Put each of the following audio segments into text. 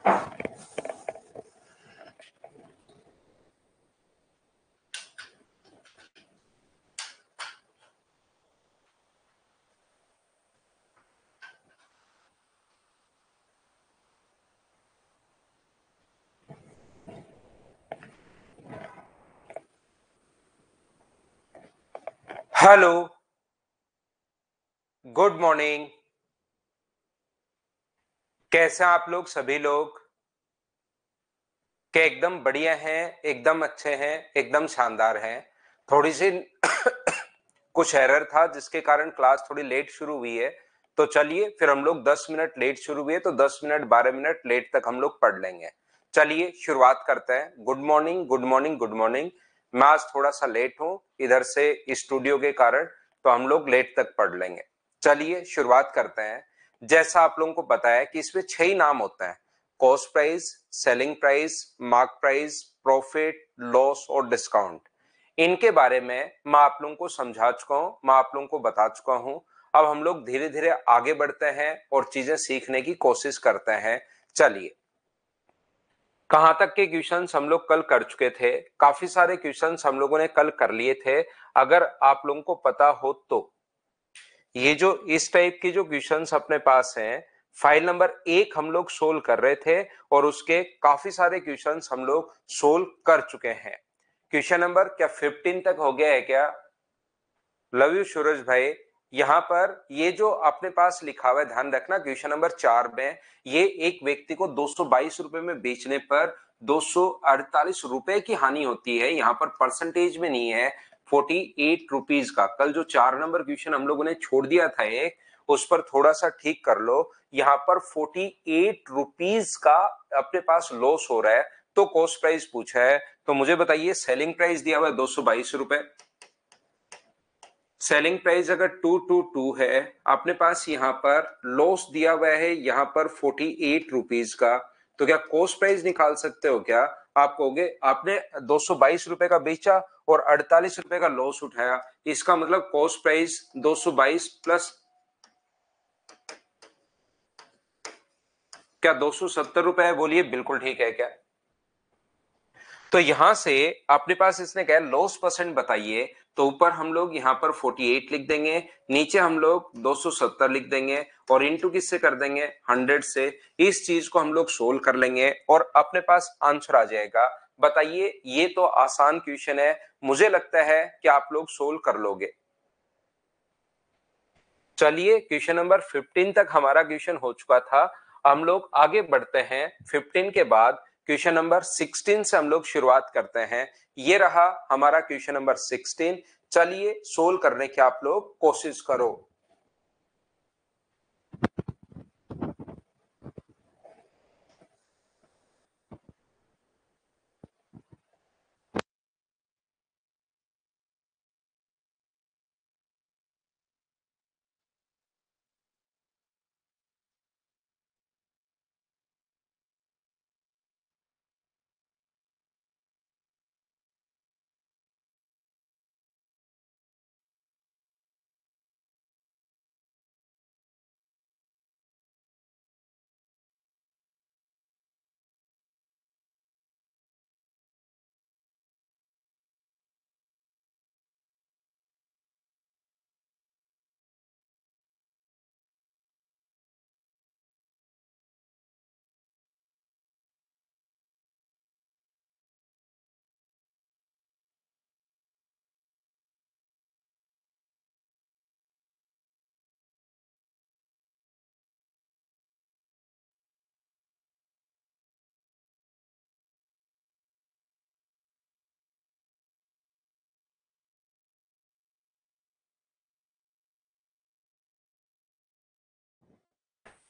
Hello, good morning. कैसे हैं आप लोग सभी लोग? क्या एकदम बढ़िया हैं, एकदम अच्छे हैं, एकदम शानदार हैं। थोड़ी सी कुछ एरर था जिसके कारण क्लास थोड़ी लेट शुरू हुई है। तो चलिए फिर हम लोग 10 मिनट लेट शुरू हुए तो 10 मिनट 12 मिनट लेट तक हम लोग पढ़ लेंगे। चलिए शुरुआत करते हैं। Good morning, good morning, good morning. मैं आज थोड़ा सा लेट हूं इधर से स्टूडियो के कारण, तो हम लोग लेट तक पढ़ लेंगे। चलिए शुरुआत करते हैं। जैसा आप लोगों को पता है कि इसमें 6 ही नाम होते हैं: cost price, selling price, mark price, profit, loss और डिस्काउंट। इनके बारे में मैं आप लोगों को समझा चुका हूं, मैं आप लोगों को बता चुका हूं। अब हम लोग धीरे धीरे आगे बढ़ते हैं और चीजें सीखने की कोशिश करते हैं। चलिए, कहां तक के क्वेश्चंस हम लोग कल कर चुके थे? काफी सारे क्वेश्चंस हम लोगों ने कल कर लिए थे। अगर आप लोगों को पता हो तो ये जो इस टाइप की जो क्वेश्चंस अपने पास हैं, फाइल नंबर 1 हम लोग सोल्व कर रहे थे और उसके काफी सारे क्वेश्चंस हम लोग सोल्व कर चुके हैं। क्वेश्चन नंबर क्या 15 तक हो गया है क्या? लव यू सूरज भाई। यहां पर ये जो अपने पास लिखा हुआ है, ध्यान रखना, क्वेश्चन नंबर 4 में ये एक व्यक्ति को 222 रुपए में बेचने पर 248 रुपए की हानि होती है। यहां पर परसेंटेज में नहीं है, 48 रुपीज का। कल जो 4 नंबर क्वेश्चन हम लोगों ने छोड़ दिया था एक, उस पर थोड़ा सा ठीक कर लो। यहां पर 48 रुपीज का अपने पास लॉस हो रहा है। तो कॉस्ट प्राइस पूछा है, तो मुझे बताइए सेलिंग प्राइस दिया हुआ है 222 रुपए। सेलिंग प्राइस अगर 222 है, अपने पास यहां पर लॉस दिया हुआ है यहां पर 48 रुपीज का, तो क्या कॉस्ट प्राइस निकाल सकते हो क्या? आप कहोगे आपने 222 रुपए का बेचा और 48 रुपए का लॉस उठाया, इसका मतलब कॉस्ट प्राइस 222 प्लस क्या 270 रुपए है? बोलिए बिल्कुल ठीक है क्या? तो यहां से अपने पास इसने क्या लॉस परसेंट बताइए, तो ऊपर हम लोग यहां पर 48 लिख देंगे, नीचे हम लोग 270 लिख देंगे और इनटू किससे कर देंगे? 100 से। इस चीज को हम लोग सोल्व कर लेंगे और अपने पास आंसर आ जाएगा। बताइए, ये तो आसान क्वेश्चन है, मुझे लगता है कि आप लोग सोल्व कर लोगे। चलिए, क्वेश्चन नंबर 15 तक हमारा क्वेश्चन हो चुका था। हम लोग आगे बढ़ते हैं। 15 के बाद क्वेश्चन नंबर 16 से हम लोग शुरुआत करते हैं। ये रहा हमारा क्वेश्चन नंबर 16। चलिए सोल्व करने की आप लोग कोशिश करो।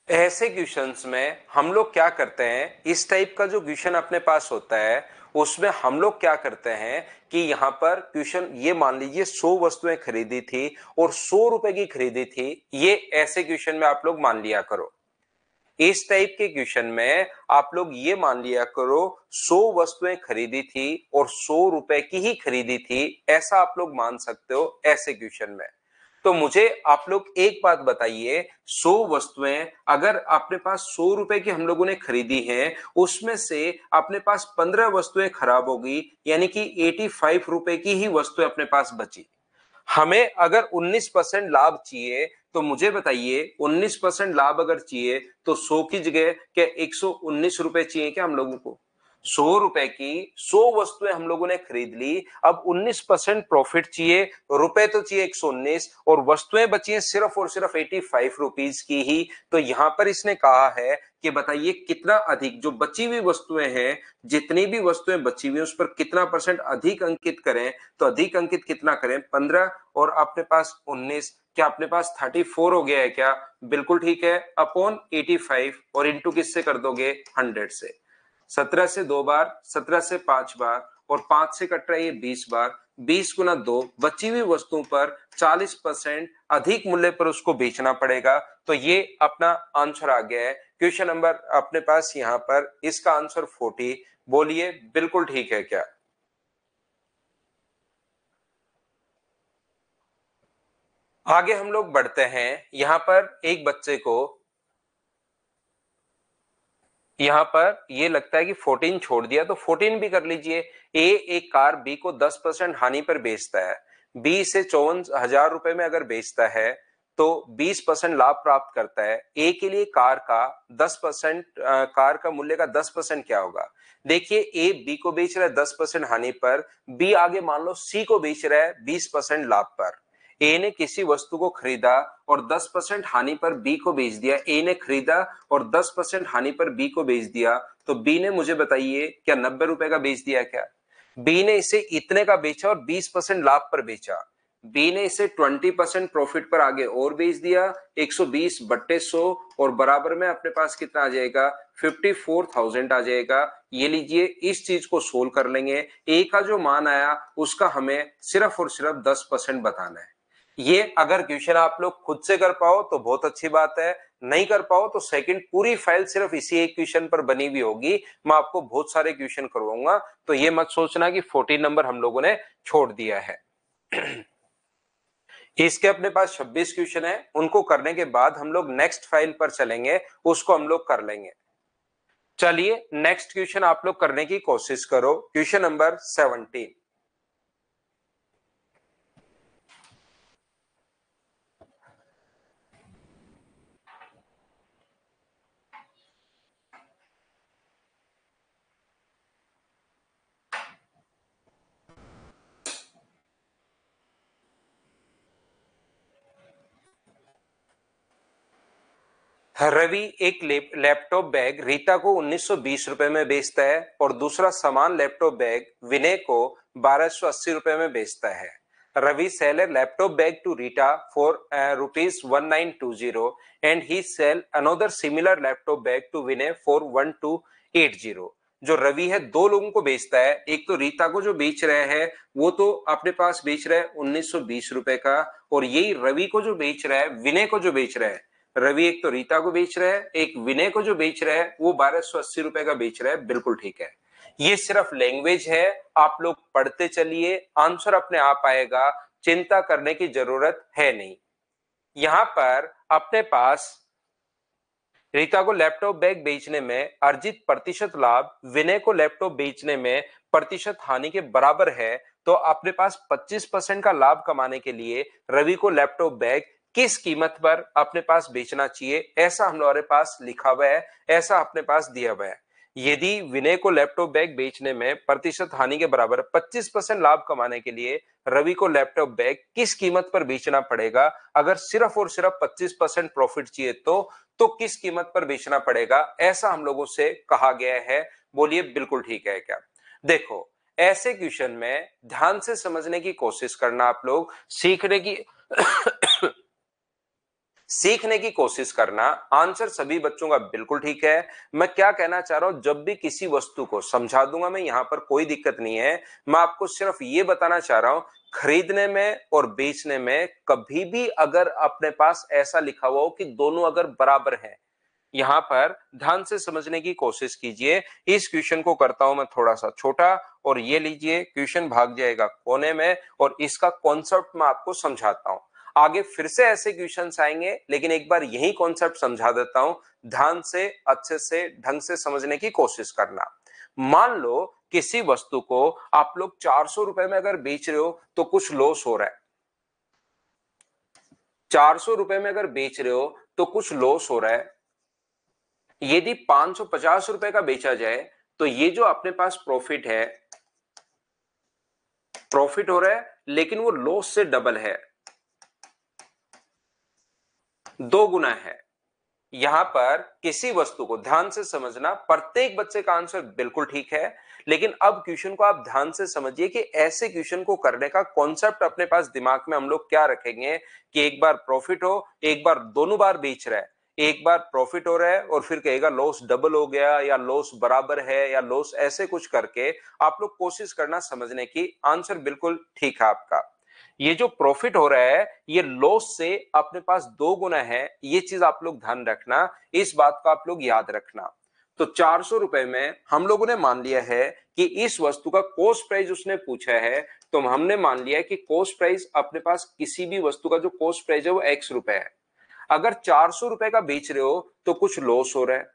ऐसे क्वेश्चंस में हम लोग क्या करते हैं, इस टाइप का जो क्वेश्चन अपने पास होता है उसमें हम लोग क्या करते हैं कि यहां पर क्वेश्चन, ये मान लीजिए 100 वस्तुएं खरीदी थी और 100 रुपए की खरीदी थी। ये ऐसे क्वेश्चन में आप लोग मान लिया करो। इस टाइप के क्वेश्चन में आप लोग ये मान लिया करो 100 वस्तुएं खरीदी थी और 100 रुपए की ही खरीदी थी, ऐसा आप लोग मान सकते हो ऐसे क्वेश्चन में। तो मुझे आप लोग एक बात बताइए, 100 वस्तुएं अगर अपने पास 100 रुपए की हम लोगों ने खरीदी है, उसमें से अपने पास 15 वस्तुएं खराब होगी, यानी कि 85 रुपए की ही वस्तुएं अपने पास बची। हमें अगर 19% लाभ चाहिए, तो मुझे बताइए 19% लाभ अगर चाहिए तो 100 की जगह क्या 119 रुपए चाहिए क्या हम लोगों को? 100 रुपए की 100 वस्तुएं हम लोगों ने खरीद ली, अब 19% प्रॉफिट चाहिए, रुपए तो चाहिए 119 और वस्तुएं बची हैं सिर्फ और सिर्फ 85 रुपीज की ही। तो यहां पर इसने कहा है कि बताइए कितना अधिक जो बची हुई वस्तुएं हैं, जितनी भी वस्तुएं बची हुई उस पर कितना परसेंट अधिक अंकित करें। तो अधिक अंकित कितना करें? 15 और अपने पास 19, क्या अपने पास 34 हो गया है क्या? बिल्कुल ठीक है, अपॉन 85 और इंटू किससे कर दोगे? 100 से। 17 से 2 बार, 17 से 5 बार और 5 से कट रहा है ये 20 बार, 20 गुना 2, बची हुई वस्तुओं पर 40% अधिक मूल्य पर उसको बेचना पड़ेगा। तो ये अपना आंसर आ गया है। क्वेश्चन नंबर अपने पास यहां पर इसका आंसर 40। बोलिए बिल्कुल ठीक है क्या? आगे हम लोग बढ़ते हैं। यहां पर एक बच्चे को यहां पर ये लगता है कि 14 छोड़ दिया, तो 14 भी कर लीजिए। ए एक कार बी को 10% हानि पर बेचता है, बी इसे 54,000 रुपए में अगर बेचता है तो 20% लाभ प्राप्त करता है। ए के लिए कार का 10% कार का मूल्य का 10% क्या होगा? देखिए ए बी को बेच रहा है 10% हानि पर, बी आगे मान लो सी को बेच रहा है 20% लाभ पर। ए ने किसी वस्तु को खरीदा और 10% हानि पर बी को बेच दिया। ए ने खरीदा और 10% हानि पर बी को बेच दिया, तो बी ने मुझे बताइए क्या 90 रुपए का बेच दिया क्या? बी ने इसे इतने का बेचा और 20% लाभ पर बेचा। बी ने इसे 20% प्रॉफिट पर आगे और बेच दिया, 120 बट्टे 100 और बराबर में अपने पास कितना आ जाएगा? 54,000 आ जाएगा। ये लीजिए, इस चीज को सोल्व कर लेंगे। ए का जो मान आया उसका हमें सिर्फ और सिर्फ 10% बताना है। ये अगर क्वेश्चन आप लोग खुद से कर पाओ तो बहुत अच्छी बात है, नहीं कर पाओ तो सेकंड पूरी फाइल सिर्फ इसी एक क्वेश्चन पर बनी हुई होगी। मैं आपको बहुत सारे क्वेश्चन करवाऊंगा, तो ये मत सोचना कि 14 नंबर हम लोगों ने छोड़ दिया है। इसके अपने पास 26 क्वेश्चन है, उनको करने के बाद हम लोग नेक्स्ट फाइल पर चलेंगे, उसको हम लोग कर लेंगे। चलिए नेक्स्ट क्वेश्चन आप लोग करने की कोशिश करो। Question number 17। रवि एक लैपटॉप बैग रीता को 1920 रुपए में बेचता है और दूसरा समान लैपटॉप बैग विनय को 1280 रुपए में बेचता है। Ravi sell a laptop bag to Rita for rupees 1920 and he sell another similar laptop bag to Vinay for 1280। जो रवि है दो लोगों को बेचता है, एक तो रीता को जो बेच रहे हैं वो तो अपने पास बेच रहा है 1920 रुपए का, और यही रवि को जो बेच रहा है, विनय को जो बेच रहा है, रवि एक तो रीता को बेच रहा है, एक विनय को जो बेच रहा है वो 1280 रुपए का बेच रहा है। बिल्कुल ठीक है, ये सिर्फ लैंग्वेज है, आप लोग पढ़ते चलिए, आंसर अपने आप आएगा, चिंता करने की जरूरत है नहीं। यहां पर अपने पास रीता को लैपटॉप बैग बेचने में अर्जित प्रतिशत लाभ विनय को लैपटॉप बेचने में प्रतिशत हानि के बराबर है, तो अपने पास 25% का लाभ कमाने के लिए रवि को लैपटॉप बैग किस कीमत पर अपने पास बेचना चाहिए, ऐसा हमारे पास लिखा हुआ है, ऐसा अपने पास दिया हुआ है। यदि विनय को लैपटॉप बैग बेचने में प्रतिशत हानि के बराबर 25% लाभ कमाने के लिए रवि को लैपटॉप बैग किस कीमत पर बेचना पड़ेगा, अगर सिर्फ और सिर्फ 25% प्रॉफिट चाहिए तो किस कीमत पर बेचना पड़ेगा, ऐसा हम लोगों से कहा गया है। बोलिए बिल्कुल ठीक है क्या? देखो ऐसे क्वेश्चन में ध्यान से समझने की कोशिश करना, आप लोग सीखने की कोशिश करना। आंसर सभी बच्चों का बिल्कुल ठीक है। मैं क्या कहना चाह रहा हूं, जब भी किसी वस्तु को समझा दूंगा मैं, यहां पर कोई दिक्कत नहीं है। मैं आपको सिर्फ ये बताना चाह रहा हूं, खरीदने में और बेचने में कभी भी अगर अपने पास ऐसा लिखा हुआ हो कि दोनों अगर बराबर हैं, यहां पर ध्यान से समझने की कोशिश कीजिए। इस क्वेश्चन को करता हूं मैं थोड़ा सा छोटा, और ये लीजिए क्वेश्चन भाग जाएगा कोने में, और इसका कॉन्सेप्ट मैं आपको समझाता हूं। आगे फिर से ऐसे क्वेश्चंस आएंगे, लेकिन एक बार यही कॉन्सेप्ट समझा देता हूं, ध्यान से अच्छे से ढंग से समझने की कोशिश करना। मान लो किसी वस्तु को आप लोग 400 रुपए में अगर बेच रहे हो तो कुछ लॉस हो रहा है। 400 रुपए में अगर बेच रहे हो तो कुछ लॉस हो रहा है। यदि 550 रुपए का बेचा जाए तो ये जो अपने पास प्रॉफिट है, प्रॉफिट हो रहा है, लेकिन वो लॉस से डबल है, 2 गुना है। यहां पर किसी वस्तु को ध्यान से समझना, प्रत्येक बच्चे का आंसर बिल्कुल ठीक है, लेकिन अब क्वेश्चन को आप ध्यान से समझिए कि ऐसे क्वेश्चन को करने का कॉन्सेप्ट अपने पास दिमाग में हम लोग क्या रखेंगे कि एक बार प्रॉफिट हो, एक बार दोनों बार बेच रहा है, एक बार प्रॉफिट हो रहा है और फिर कहेगा लॉस डबल हो गया या लॉस बराबर है या लॉस, ऐसे कुछ करके आप लोग कोशिश करना समझने की। आंसर बिल्कुल ठीक है आपका। ये जो प्रॉफिट हो रहा है ये लॉस से अपने पास 2 गुना है, ये चीज आप लोग ध्यान रखना, इस बात को आप लोग याद रखना। तो 400 रुपए में हम लोगों ने मान लिया है कि इस वस्तु का कॉस्ट प्राइस उसने पूछा है, तो हमने मान लिया है कि कॉस्ट प्राइस अपने पास किसी भी वस्तु का जो कॉस्ट प्राइस है वो x रुपए है। अगर 400 रुपए का बेच रहे हो तो कुछ लॉस हो रहा है,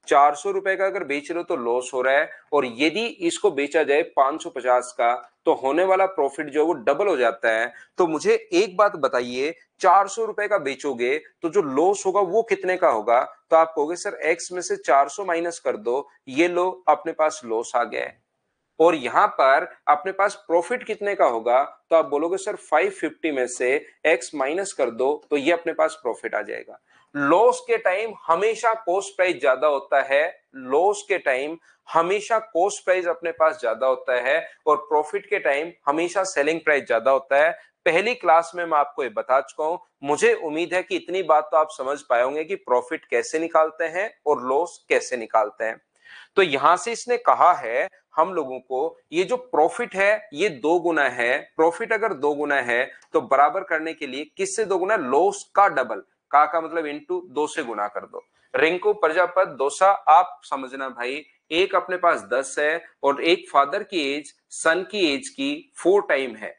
400 रुपए का अगर बेच रहे हो तो लॉस हो रहा है, और यदि इसको बेचा जाए 550 का तो होने वाला प्रॉफिट जो है वो डबल हो जाता है। तो मुझे एक बात बताइए, 400 रुपए का बेचोगे तो जो लॉस होगा वो कितने का होगा? तो आप कहोगे सर x में से 400 माइनस कर दो, ये लो अपने पास लॉस आ गया है। और यहां पर अपने पास प्रॉफिट कितने का होगा? तो आप बोलोगे सर 550 में से x माइनस कर दो तो ये अपने पास प्रॉफिट आ जाएगा। लॉस के टाइम हमेशा कॉस्ट प्राइस ज्यादा होता है, लॉस के टाइम हमेशा कॉस्ट प्राइस अपने पास ज्यादा होता है, और प्रॉफिट के टाइम हमेशा सेलिंग प्राइस ज्यादा होता है। पहली क्लास में मैं आपको ये बता चुका हूं। मुझे उम्मीद है कि इतनी बात तो आप समझ पाए होंगे कि प्रॉफिट कैसे निकालते हैं और लॉस कैसे निकालते हैं। तो यहां से इसने कहा है हम लोगों को, ये जो प्रॉफिट है ये 2 गुना है। प्रॉफिट अगर 2 गुना है तो बराबर करने के लिए किससे 2 गुना? लॉस का डबल, का मतलब इंटू 2 से गुना कर दो। रिंकू प्रजापत दोसा, आप समझना भाई, एक अपने पास 10 है और एक फादर की एज सन की एज की 4 टाइम है।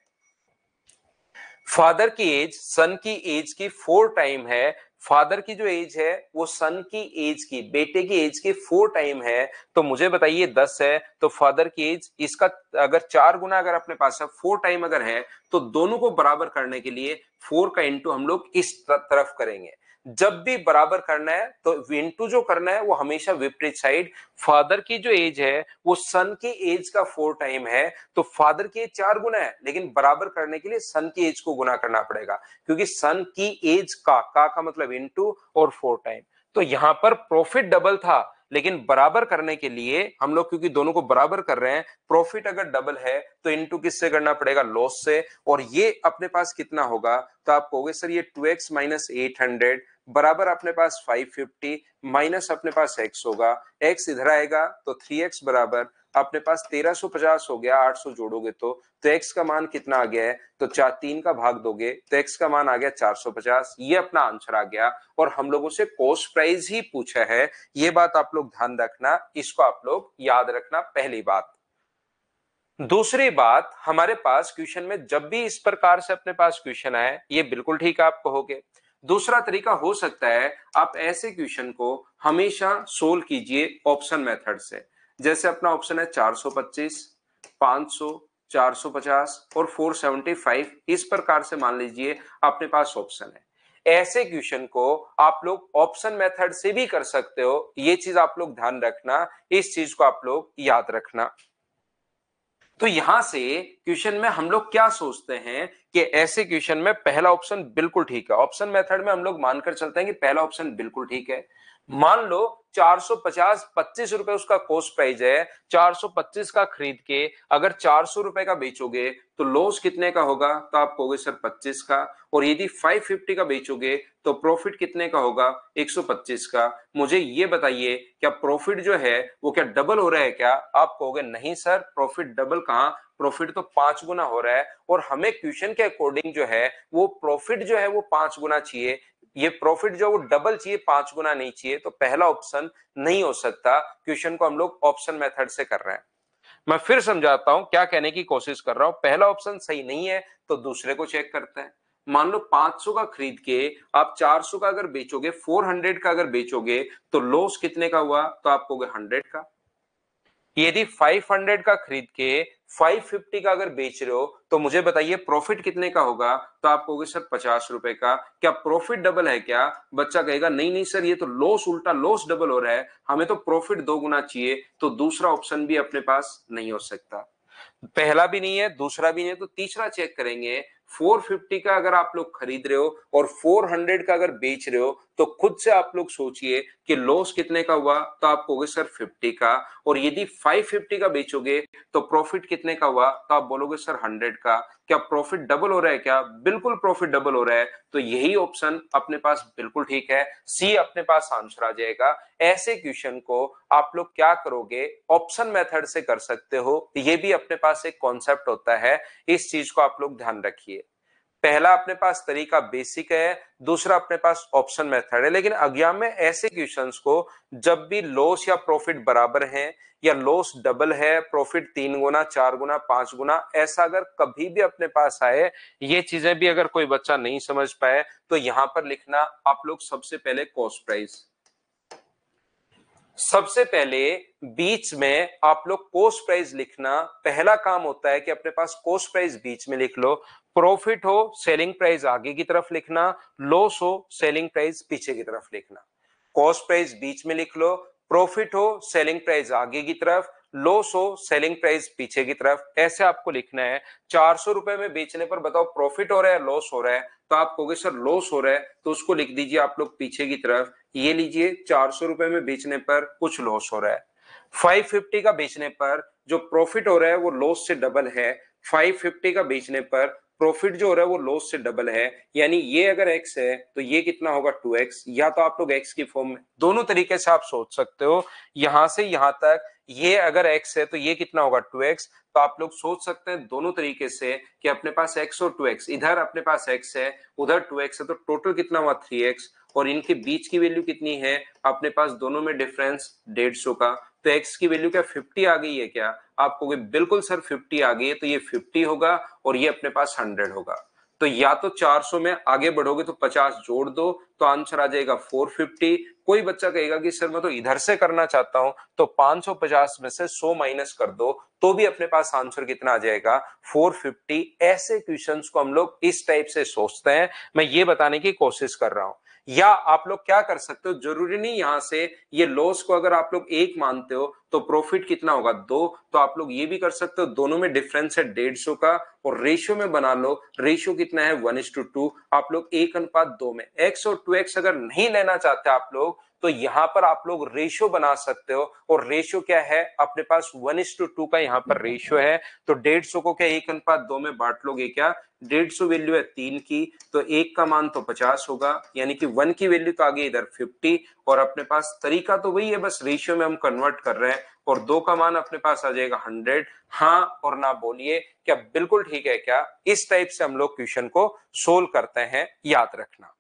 फादर की एज सन की एज की 4 टाइम है। फादर की जो एज है वो सन की एज की, बेटे की एज की 4 टाइम है। तो मुझे बताइए 10 है तो फादर की एज इसका अगर 4 गुना अगर अपने पास है, 4 टाइम अगर है, तो दोनों को बराबर करने के लिए 4 का इंटू हम लोग इस तरफ करेंगे। जब भी बराबर करना है तो इंटू जो करना है वो हमेशा विपरीत साइड। फादर की जो एज है वो सन की एज का 4 टाइम है, तो फादर की एज 4 गुना है, लेकिन बराबर करने के लिए सन की एज को गुना करना पड़ेगा, क्योंकि सन की एज का मतलब इंटू और 4 टाइम। तो यहां पर प्रॉफिट डबल था, लेकिन बराबर करने के लिए हम लोग क्योंकि दोनों को बराबर कर रहे हैं, प्रॉफिट अगर डबल है तो इंटू किससे करना पड़ेगा? लॉस से। और ये अपने पास कितना होगा? तो आप कहोगे सर ये 2x माइनस 800 बराबर अपने पास 550 माइनस अपने पास x होगा, x इधर आएगा तो 3x बराबर अपने पास 1350 हो गया। 800 जोड़ोगे तो x का मान कितना आ गया है? तो 3 का भाग दोगे तो x का मान आ गया 450। ये अपना आंसर आ गया, और हम लोगों से कॉस्ट प्राइस ही पूछा है। ये बात आप लोग ध्यान रखना, इसको आप लोग याद रखना, पहली बात। दूसरी बात, हमारे पास क्वेश्चन में जब भी इस प्रकार से अपने पास क्वेश्चन आए, ये बिल्कुल ठीक है आप कहोगे। दूसरा तरीका हो सकता है, आप ऐसे क्वेश्चन को हमेशा सोल्व कीजिए ऑप्शन मेथड से। जैसे अपना ऑप्शन है 425, 500, 450 और 475, इस प्रकार से मान लीजिए अपने पास ऑप्शन है। ऐसे क्वेश्चन को आप लोग ऑप्शन मेथड से भी कर सकते हो, ये चीज आप लोग ध्यान रखना, इस चीज को आप लोग याद रखना। तो यहां से क्वेश्चन में हम लोग क्या सोचते हैं कि ऐसे क्वेश्चन में पहला ऑप्शन बिल्कुल ठीक है। ऑप्शन मेथड में हम लोग मानकर चलते हैं कि पहला ऑप्शन बिल्कुल ठीक है। मान लो 450, 25 रुपए उसका कॉस्ट प्राइस है, 425 का खरीद के अगर 400 रुपए का बेचोगे तो लॉस कितने का होगा? तो आप कहोगे सर 25 का। और यदि 550 का बेचोगे तो प्रॉफिट कितने का होगा? 125 का। मुझे ये बताइए, क्या प्रॉफिट जो है वो क्या डबल हो रहा है क्या? आप कहोगे नहीं सर, प्रॉफिट डबल कहां, प्रॉफिट तो 5 गुना हो रहा है, और हमें क्वेश्चन के अकॉर्डिंग जो है वो प्रॉफिट जो है वो 5 गुना चाहिए, ये प्रॉफिट जो वो डबल चाहिए, 5 गुना नहीं चाहिए। तो पहला ऑप्शन नहीं हो सकता। क्वेश्चन को हम लोग ऑप्शन मेथड से कर रहे हैं। मैं फिर समझाता हूं क्या कहने की कोशिश कर रहा हूं। पहला ऑप्शन सही नहीं है तो दूसरे को चेक करते हैं। मान लो 500 का खरीद के आप 400 का अगर बेचोगे, 400 का अगर बेचोगे तो लॉस कितने का हुआ? तो आप कहोगे 100 का। यदि 500 का खरीद के 550 का अगर बेच रहे हो तो मुझे बताइए प्रॉफिट कितने का होगा? तो आप कहोगे सर 50 रुपए का। क्या प्रॉफिट डबल है क्या? बच्चा कहेगा नहीं नहीं सर, ये तो लॉस, उल्टा लॉस डबल हो रहा है, हमें तो प्रॉफिट 2 गुना चाहिए। तो दूसरा ऑप्शन भी अपने पास नहीं हो सकता। पहला भी नहीं है, दूसरा भी नहीं है, तो तीसरा चेक करेंगे। 450 का अगर आप लोग खरीद रहे हो और 400 का अगर बेच रहे हो तो खुद से आप लोग सोचिए कि लॉस कितने का हुआ? तो आप कहोगे सर 50 का। और यदि 550 का बेचोगे तो प्रॉफिट कितने का हुआ? तो आप बोलोगे सर 100 का। क्या प्रॉफिट डबल हो रहा है क्या? बिल्कुल प्रॉफिट डबल हो रहा है। तो यही ऑप्शन अपने पास बिल्कुल ठीक है, सी अपने पास आंसर आ जाएगा। ऐसे क्वेश्चन को आप लोग क्या करोगे? ऑप्शन मेथड से कर सकते हो। ये भी अपने पास एक कॉन्सेप्ट होता है, इस चीज को आप लोग ध्यान रखिए। पहला अपने पास तरीका बेसिक है, दूसरा अपने पास ऑप्शन मेथड है। लेकिन एग्जाम में ऐसे क्वेश्चंस को जब भी लॉस या प्रॉफिट बराबर है या लॉस डबल है, प्रॉफिट 3 गुना, 4 गुना, 5 गुना, ऐसा अगर कभी भी अपने पास आए, ये चीजें भी अगर कोई बच्चा नहीं समझ पाए तो यहां पर लिखना आप लोग सबसे पहले कॉस्ट प्राइस। सबसे पहले बीच में आप लोग कॉस्ट प्राइस लिखना। पहला काम होता है कि अपने पास कॉस्ट प्राइस बीच में लिख लो, प्रॉफिट हो सेलिंग प्राइस आगे की तरफ लिखना, लॉस हो सेलिंग प्राइस पीछे की तरफ लिखना। कॉस्ट प्राइस बीच में लिख लो, प्रॉफिट हो सेलिंग प्राइस आगे की तरफ, लॉस हो सेलिंग प्राइस पीछे की तरफ, ऐसे आपको लिखना है। 400 रुपए में बेचने पर बताओ प्रॉफिट हो रहा है लॉस हो रहा है? तो आप कहोगे सर लॉस हो रहा है, तो उसको लिख दीजिए आप लोग पीछे की तरफ। ये लीजिए 400 रुपए में बेचने पर कुछ लॉस हो रहा है। 550 का बेचने पर जो प्रॉफिट हो रहा है वो लॉस से डबल है। 550 का बेचने पर प्रॉफिट जो हो रहा है वो लॉस से डबल है। यानी ये अगर x है तो ये कितना होगा 2x। या तो आप लोग x की फॉर्म में, दोनों तरीके से आप सोच सकते हो। यहां से यहां तक ये अगर x है तो ये कितना होगा 2x। तो आप लोग सोच सकते हैं दोनों तरीके से कि अपने पास x और 2x, इधर अपने पास x है उधर 2x है, तो टोटल कितना हुआ 3x। और इनके बीच की वैल्यू कितनी है? अपने पास दोनों में डिफरेंस 150 का। तो x की वैल्यू क्या 50 आ गई है क्या? आप कहोगे बिल्कुल सर 50 आ गई है, तो ये 50 होगा और ये अपने पास 100 होगा। तो या तो 400 में आगे बढ़ोगे तो 50 जोड़ दो तो आंसर आ जाएगा 450। कोई बच्चा कहेगा कि सर मैं तो इधर से करना चाहता हूं, तो 550 में से 100 माइनस कर दो तो भी अपने पास आंसर कितना आ जाएगा 450। ऐसे क्वेश्चंस को हम लोग इस टाइप से सोचते हैं, मैं ये बताने की कोशिश कर रहा हूं। या आप लोग क्या कर सकते हो, जरूरी नहीं यहां से ये लॉस को अगर आप लोग 1 मानते हो तो प्रॉफिट कितना होगा 2, तो आप लोग ये भी कर सकते हो दोनों में डिफरेंस है 150 का और रेशियो में बना लो। रेशियो कितना है 1:2। आप लोग 1:2 में x और 2x अगर नहीं लेना चाहते आप लोग तो यहां पर आप लोग रेशियो बना सकते हो। और रेशियो क्या है अपने पास 1:2 का यहां पर रेशियो है। तो 150 को क्या 1:2 में बांट लोगे क्या? 150 वैल्यू है 3 की, तो 1 का मान तो 50 होगा, यानी कि 1 की वैल्यू तो आ गई इधर 50। और अपने पास तरीका तो वही है, बस रेशियो में हम कन्वर्ट कर रहे हैं। और 2 का मान अपने पास आ जाएगा 100। हाँ और ना बोलिए, क्या बिल्कुल ठीक है क्या? इस टाइप से हम लोग क्वेश्चन को सोल्व करते हैं, याद रखना।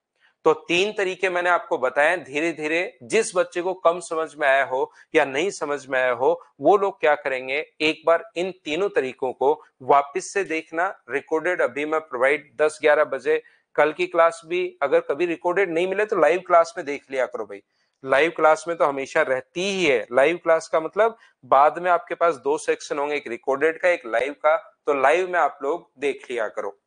तो 3 तरीके मैंने आपको बताए। धीरे धीरे जिस बच्चे को कम समझ में आया हो या नहीं समझ में आया हो वो लोग क्या करेंगे, एक बार इन तीनों तरीकों को वापस से देखना। रिकॉर्डेड अभी मैं प्रोवाइड 10-11 बजे, कल की क्लास भी अगर कभी रिकॉर्डेड नहीं मिले तो लाइव क्लास में देख लिया करो भाई। लाइव क्लास में तो हमेशा रहती ही है। लाइव क्लास का मतलब बाद में आपके पास 2 सेक्शन होंगे, एक रिकॉर्डेड का एक लाइव का। तो लाइव में आप लोग देख लिया करो।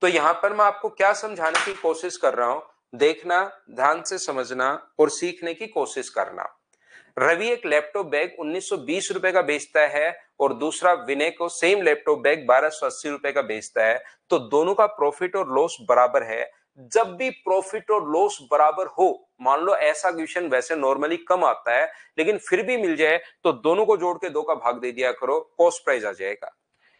तो यहां पर मैं आपको क्या समझाने की कोशिश कर रहा हूं, देखना, ध्यान से समझना और सीखने की कोशिश करना। रवि एक लैपटॉप बैग 1920 रुपए का बेचता है और दूसरा विनय को सेम लैपटॉप बैग 1280 रुपए का बेचता है। तो दोनों का प्रॉफिट और लॉस बराबर है। जब भी प्रॉफिट और लॉस बराबर हो, मान लो ऐसा क्वेश्चन वैसे नॉर्मली कम आता है लेकिन फिर भी मिल जाए, तो दोनों को जोड़ के 2 का भाग दे दिया करो, कॉस्ट प्राइस आ जाएगा।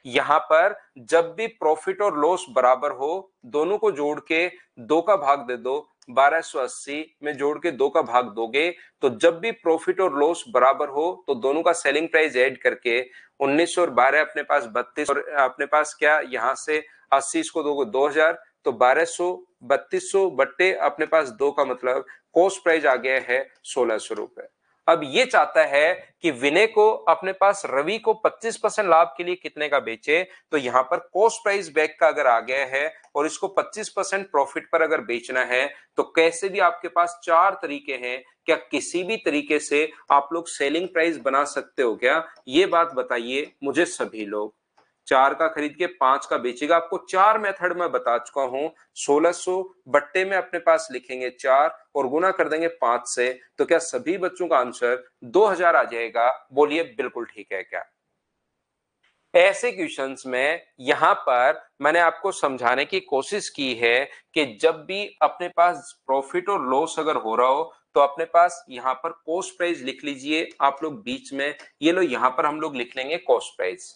यहां पर जब भी प्रॉफिट और लॉस बराबर हो, दोनों को जोड़ के 2 का भाग दे दो। 1280 में जोड़ के 2 का भाग दोगे तो जब भी प्रॉफिट और लॉस बराबर हो तो दोनों का सेलिंग प्राइस ऐड करके 1900 और 12 अपने पास 32 और अपने पास क्या यहां से 80 इसको दोगे 2000, तो 1200 3200 बट्टे अपने पास 2 का मतलब कॉस्ट प्राइस आ गया है 1600 रुपए। अब ये चाहता है कि विनय को अपने पास रवि को 25% लाभ के लिए कितने का बेचे, तो यहां पर कॉस्ट प्राइस बैक का अगर आ गया है और इसको 25% प्रॉफिट पर अगर बेचना है, तो कैसे भी आपके पास चार तरीके हैं, क्या किसी भी तरीके से आप लोग सेलिंग प्राइस बना सकते हो क्या? ये बात बताइए मुझे सभी लोग। 4 का खरीद के 5 का बेचेगा, आपको 4 मेथड में बता चुका हूं। 1600 बट्टे में अपने पास लिखेंगे 4 और गुना कर देंगे 5 से, तो क्या सभी बच्चों का आंसर 2000 आ जाएगा? बोलिए बिल्कुल ठीक है क्या? ऐसे क्वेश्चंस में यहां पर मैंने आपको समझाने की कोशिश की है कि जब भी अपने पास प्रॉफिट और लॉस अगर हो रहा हो, तो अपने पास यहां पर कॉस्ट प्राइस लिख लीजिए आप लोग बीच में, ये लो यहां पर हम लोग लिख लेंगे कॉस्ट प्राइस।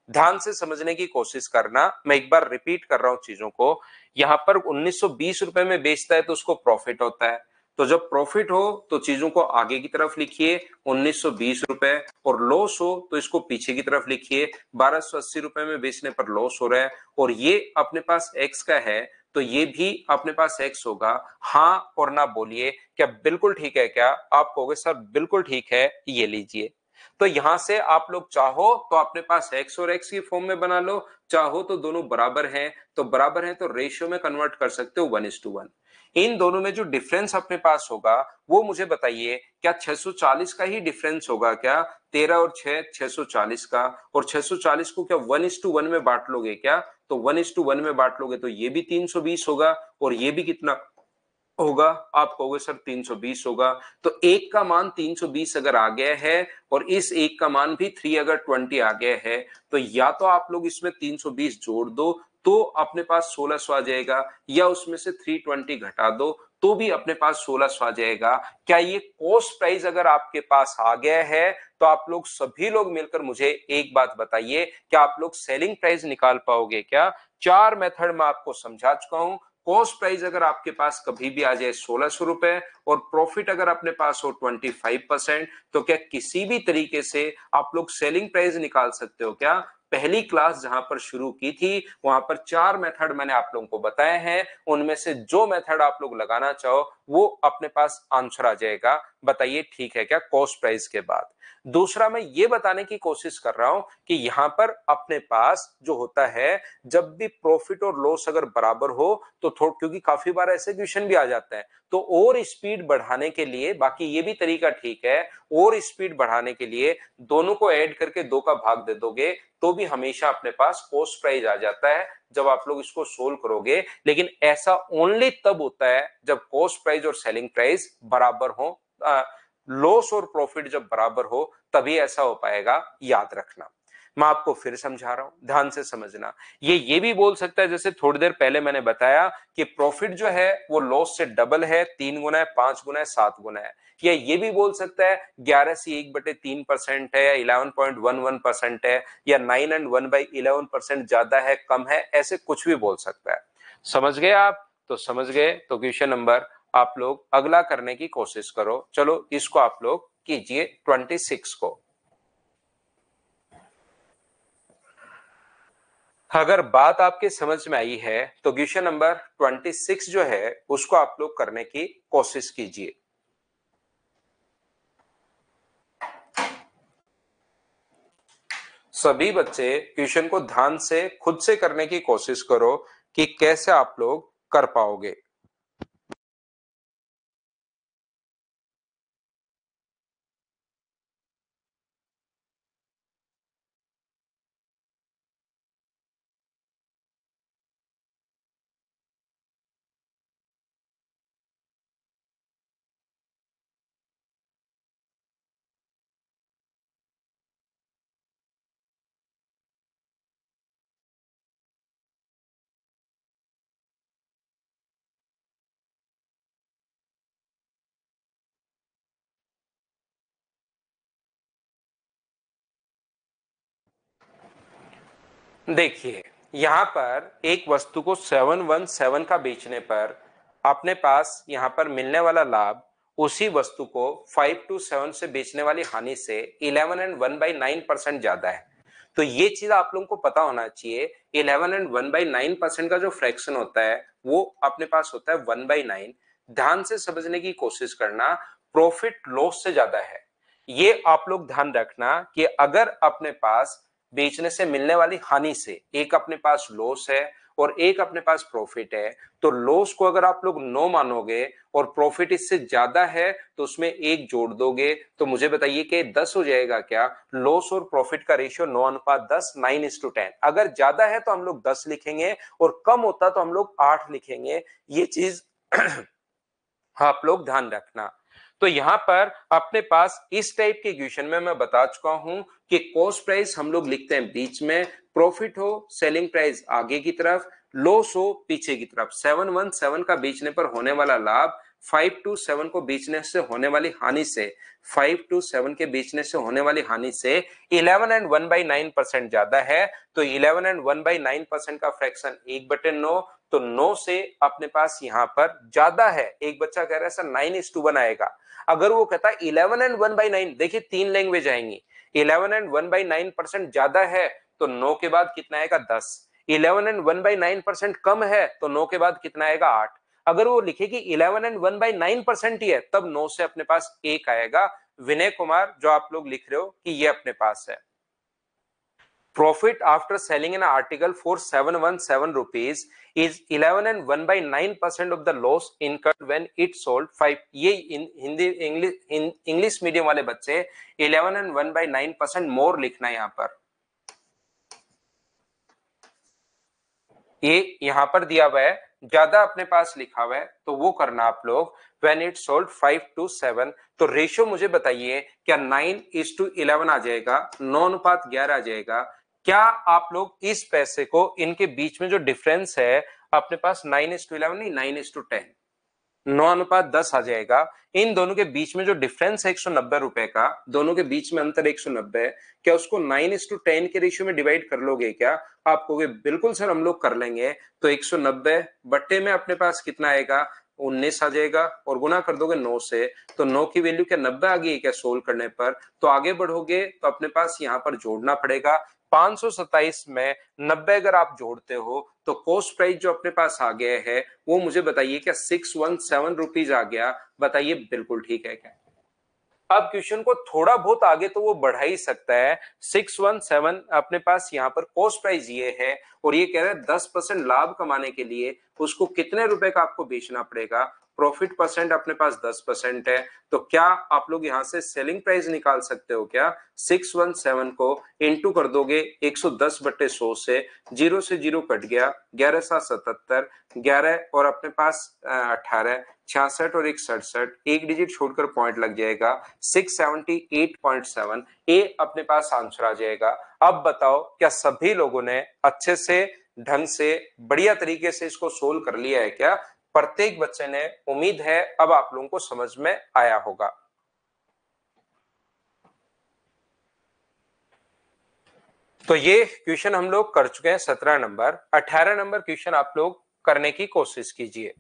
ध्यान से समझने की कोशिश करना, मैं एक बार रिपीट कर रहा हूं चीजों को। यहां पर 1920 रुपए में बेचता है तो उसको प्रॉफिट होता है, तो जब प्रॉफिट हो तो चीजों को आगे की तरफ लिखिए 1920 रुपए, और लॉस हो तो इसको पीछे की तरफ लिखिए 1280 रुपए में बेचने पर लॉस हो रहा है, और ये अपने पास एक्स का है तो ये भी अपने पास एक्स होगा। हाँ और ना बोलिए, क्या बिल्कुल ठीक है क्या? आप कहोगे सर बिल्कुल ठीक है, ये लीजिए। तो यहां से आप लोग चाहो तो अपने पास एक्स और एक्स की फॉर्म में बना लो, चाहो तो दोनों बराबर हैं तो बराबर हैं तो रेशियो में कन्वर्ट कर सकते हो 1:1। इन दोनों में जो डिफरेंस अपने पास होगा वो मुझे बताइए, क्या 640 का ही डिफरेंस होगा क्या? 13 और 6 640 का, और 640 को क्या 1:1 में बांट लोगे क्या? तो 1:1 में बांट लोगे तो ये भी 320 होगा, और ये भी कितना होगा? आप कहोगे सर 320 होगा। तो एक का मान 320 अगर आ गया है और इस एक का मान भी 3 अगर 20 आ गया है, तो या तो आप लोग इसमें 320 जोड़ दो तो अपने पास 1600 आ जाएगा, या उसमें से 320 घटा दो तो भी अपने पास 1600 आ जाएगा। क्या ये कॉस्ट प्राइस अगर आपके पास आ गया है, तो आप लोग सभी लोग मिलकर मुझे एक बात बताइए, क्या आप लोग सेलिंग प्राइस निकाल पाओगे क्या? चार मेथड में आपको समझा चुका हूं। कॉस्ट प्राइस अगर आपके पास कभी भी आ जाए 1600 रुपए और प्रॉफिट अगर अपने पास हो 25%, तो क्या किसी भी तरीके से आप लोग सेलिंग प्राइस निकाल सकते हो क्या? पहली क्लास जहां पर शुरू की थी वहां पर चार मेथड मैंने आप लोगों को बताए हैं, उनमें से जो मेथड आप लोग लगाना चाहो वो अपने पास आंसर आ जाएगा। बताइए ठीक है क्या कॉस्ट प्राइस के बाद? दूसरा मैं ये बताने की कोशिश कर रहा हूं कि यहां पर अपने पास जो होता है, जब भी प्रॉफिट और लॉस अगर बराबर हो तो क्योंकि काफी बार ऐसे क्वेश्चन भी आ जाते हैं, तो और स्पीड बढ़ाने के लिए, बाकी ये भी तरीका ठीक है, और स्पीड बढ़ाने के लिए दोनों को ऐड करके 2 का भाग दे दोगे तो भी हमेशा अपने पास कॉस्ट प्राइस आ जाता है जब आप लोग इसको सोल्व करोगे। लेकिन ऐसा ओनली तब होता है जब कॉस्ट प्राइस और सेलिंग प्राइस बराबर हो, लॉस और प्रॉफिट जब बराबर हो तभी ऐसा हो पाएगा, याद रखना। मैं आपको फिर समझा रहा हूं, ध्यान से समझना। ये भी बोल सकता है, जैसे थोड़ी देर पहले मैंने बताया कि प्रॉफिट जो है वो लॉस से डबल है, 3 गुना है, 5 गुना है, 7 गुना है। या ये भी बोल सकता है 11 से 1/3% है, 11.11% है, या 9 and 1/11% ज्यादा है कम है, ऐसे कुछ भी बोल सकता है। समझ गए आप? तो समझ गए तो क्वेश्चन नंबर आप लोग अगला करने की कोशिश करो। चलो इसको आप लोग कीजिए 26 को। अगर बात आपके समझ में आई है तो क्वेश्चन नंबर 26 जो है उसको आप लोग करने की कोशिश कीजिए। सभी बच्चे क्वेश्चन को ध्यान से खुद से करने की कोशिश करो कि कैसे आप लोग कर पाओगे। देखिए यहां पर एक वस्तु को 717 का बेचने पर अपने पास यहां पर मिलने वाला लाभ उसी वस्तु को 527 से बेचने वाली हानि से 11 and 1/9% ज्यादा है। तो ये चीज आप लोगों को पता होना चाहिए, 11 and 1/9% का जो फ्रैक्शन होता है वो अपने पास होता है 1/9। ध्यान से समझने की कोशिश करना, प्रॉफिट लॉस से ज्यादा है। ये आप लोग ध्यान रखना कि अगर अपने पास बेचने से मिलने वाली हानि से एक अपने पास लॉस है और एक अपने पास प्रॉफिट है, तो लॉस को अगर आप लोग 9 मानोगे और प्रॉफिट इससे ज्यादा है तो उसमें एक जोड़ दोगे, तो मुझे बताइए कि 10 हो जाएगा क्या? लॉस और प्रॉफिट का रेशियो 9:10, 9:10। अगर ज्यादा है तो हम लोग 10 लिखेंगे और कम होता तो हम लोग 8 लिखेंगे। ये चीज आप लोग ध्यान रखना। तो यहां पर अपने पास इस टाइप के इक्वेशन में मैं बता चुका हूं कि कॉस्ट प्राइस हम लोग लिखते हैं बीच में, प्रॉफिट हो सेलिंग प्राइस आगे की तरफ, लॉस हो पीछे की तरफ। 717 का बेचने पर होने वाला लाभ 527 को बेचने से होने वाली हानि से, 527 के बेचने से होने वाली हानि से 11 एंड 1/9% ज्यादा है। तो 11 एंड 1/9% का फ्रैक्शन 1/9, तो 9 से अपने पास यहां पर ज्यादा है। एक बच्चा कह रहा है सर 9:1 आएगा। अगर वो कहता है 11 एंड 1/9, देखिए 3 लैंग्वेज आएंगी। 11 एंड 1/9% ज्यादा है तो 9 के बाद कितना आएगा? 10। 11 एंड 1/9% कम है तो 9 के बाद कितना आएगा? 8। अगर वो लिखे कि 11 एंड 1/9% ही है तब 9 से अपने पास 1 आएगा। विनय कुमार जो आप लोग लिख रहे हो कि ये अपने पास है। Profit after selling an article for 717 rupees is 11 and 1/9% of the loss incurred when it sold 5। ये हिंदी इंग्लिश मीडियम वाले बच्चे 11 and 1/9% मोर लिखना है। यहाँ पर ये यहाँ पर दिया हुआ है, ज्यादा अपने पास लिखा हुआ है तो वो करना आप लोग। when it sold 5-7, तो रेशियो मुझे बताइए क्या 9:11 आ जाएगा, 9:11 आ जाएगा? क्या आप लोग इस पैसे को इनके बीच में जो डिफरेंस है अपने पास 9:11 नहीं 9:10, 9:10 आ जाएगा। इन दोनों के बीच में जो डिफरेंस है 190 रुपए का, दोनों के बीच में अंतर 190 है, क्या उसको 9:10 के रेशियो में डिवाइड कर लोगे क्या? आप कहोगे बिल्कुल सर हम लोग कर लेंगे। तो 190 बट्टे में अपने पास कितना आएगा? 19 आ जाएगा और गुना कर दोगे 9 से, तो 9 की वैल्यू क्या 90 आ गई क्या सोल्व करने पर? तो आगे बढ़ोगे तो अपने पास यहाँ पर जोड़ना पड़ेगा। 527 में 90 अगर आप जोड़ते हो तो कॉस्ट प्राइस जो अपने पास आ गया है वो मुझे बताइए क्या 617 रुपीज आ गया? बताइए बिल्कुल ठीक है क्या? अब क्वेश्चन को थोड़ा बहुत आगे तो वो बढ़ा ही सकता है। 617 अपने पास यहाँ पर कॉस्ट प्राइस ये है और ये कह रहा है 10% लाभ कमाने के लिए उसको कितने रुपए का आपको बेचना पड़ेगा। प्रॉफिट परसेंट अपने पास 10% है, तो क्या आप लोग यहां से सेलिंग प्राइस निकाल सकते हो क्या? 617 को इंटू कर दोगे 110/100 से, 0 से 0 कट गया, 11×7=77, 11 और अपने पास 18, 66 और 167, एक डिजिट छोड़कर पॉइंट लग जाएगा 678.7। ए अपने पास आंसर आ जाएगा। अब बताओ क्या सभी लोगों ने अच्छे से ढंग से बढ़िया तरीके से इसको सोल्व कर लिया है क्या? प्रत्येक बच्चे ने, उम्मीद है अब आप लोगों को समझ में आया होगा। तो ये क्वेश्चन हम लोग कर चुके हैं 17 नंबर। 18 नंबर क्वेश्चन आप लोग करने की कोशिश कीजिए।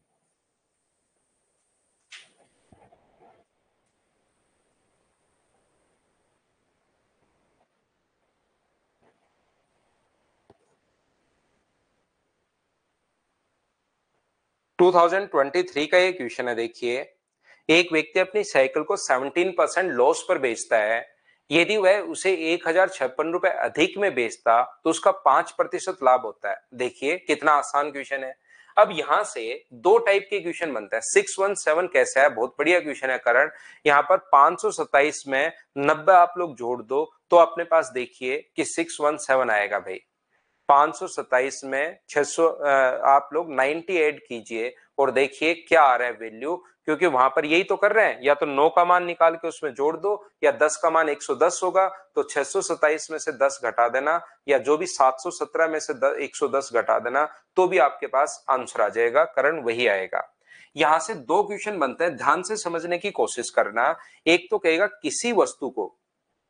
टू 2023 का ये क्वेश्चन है। देखिए, एक व्यक्ति अपनी साइकिल को 17% लॉस पर बेचता है। यदि वह उसे 1056 रुपए अधिक में बेचता तो उसका 5% लाभ होता है। देखिए कितना आसान क्वेश्चन है। अब यहां से दो टाइप के क्वेश्चन बनता है। 617 कैसा है? बहुत बढ़िया क्वेश्चन है करण। यहाँ पर 527 में 90 आप लोग जोड़ दो तो अपने पास देखिए कि 617 आएगा भाई। 527 में 600 आप लोग 90 ऐड कीजिए और देखिए क्या आ रहा है वैल्यू, क्योंकि वहां पर यही तो कर रहे हैं, या तो 9 का मान निकाल के उसमें जोड़ दो या 10 का मान 110 होगा तो 627 में से 10 घटा देना, या जो भी 717 में से 110 घटा देना, तो भी आपके पास आंसर आ जाएगा। करण वही आएगा। यहां से दो क्वेश्चन बनते हैं, ध्यान से समझने की कोशिश करना। एक तो कहेगा किसी वस्तु को,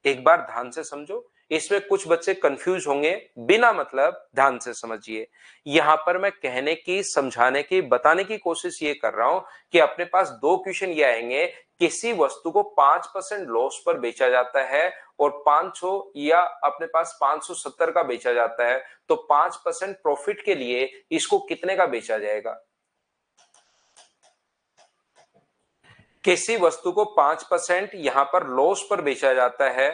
एक बार ध्यान से समझो, इसमें कुछ बच्चे कंफ्यूज होंगे, बिना मतलब ध्यान से समझिए। यहां पर मैं कहने की, समझाने की, बताने की कोशिश ये कर रहा हूं कि अपने पास दो क्वेश्चन ये आएंगे। किसी वस्तु को 5% लॉस पर बेचा जाता है और 500 या अपने पास 570 का बेचा जाता है, तो 5% प्रॉफिट के लिए इसको कितने का बेचा जाएगा? किसी वस्तु को 5% यहां पर लॉस पर बेचा जाता है,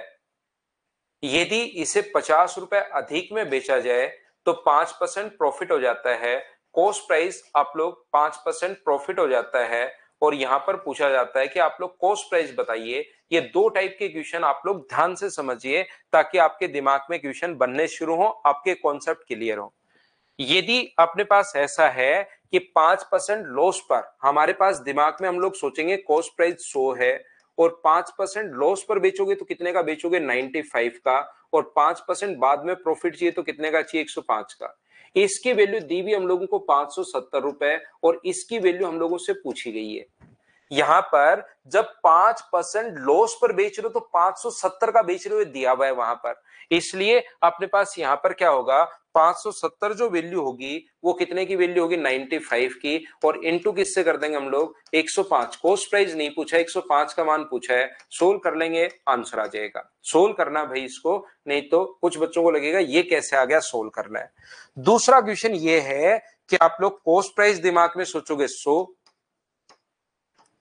यदि इसे 50 रुपए अधिक में बेचा जाए तो 5% प्रॉफिट हो जाता है। कॉस्ट प्राइस आप लोग 5% प्रॉफिट हो जाता है, और यहां पर पूछा जाता है कि आप लोग कॉस्ट प्राइस बताइए। ये दो टाइप के क्वेश्चन आप लोग ध्यान से समझिए ताकि आपके दिमाग में क्वेश्चन बनने शुरू हो, आपके कॉन्सेप्ट क्लियर हो। यदि अपने पास ऐसा है कि 5% लॉस पर, हमारे पास दिमाग में हम लोग सोचेंगे कॉस्ट प्राइस 100 है, और 5% लॉस पर बेचोगे तो कितने का बेचोगे, 95 का, और 5% बाद में प्रॉफिट चाहिए तो कितने का चाहिए, 105 का। इसकी वैल्यू दी भी हम लोगों को 570 रुपए, और इसकी वैल्यू हम लोगों से पूछी गई है। यहां पर जब 5% लॉस पर बेच रहे हो तो 570 का बेच रहे हो दिया हुआ है वहां पर, इसलिए अपने पास यहां पर क्या होगा, 570 जो वैल्यू होगी वो कितने की वैल्यू होगी, 95 की, और इनटू किससे कर देंगे हम लोग, 105। कॉस्ट प्राइस नहीं पूछा, 105 का मान पूछा है, सोल्व कर लेंगे आंसर आ जाएगा। सोल्व करना भाई इसको, नहीं तो कुछ बच्चों को लगेगा ये कैसे आ गया, सोल्व करना है। दूसरा क्वेश्चन ये है कि आप लोग कॉस्ट प्राइस दिमाग में सोचोगे 100,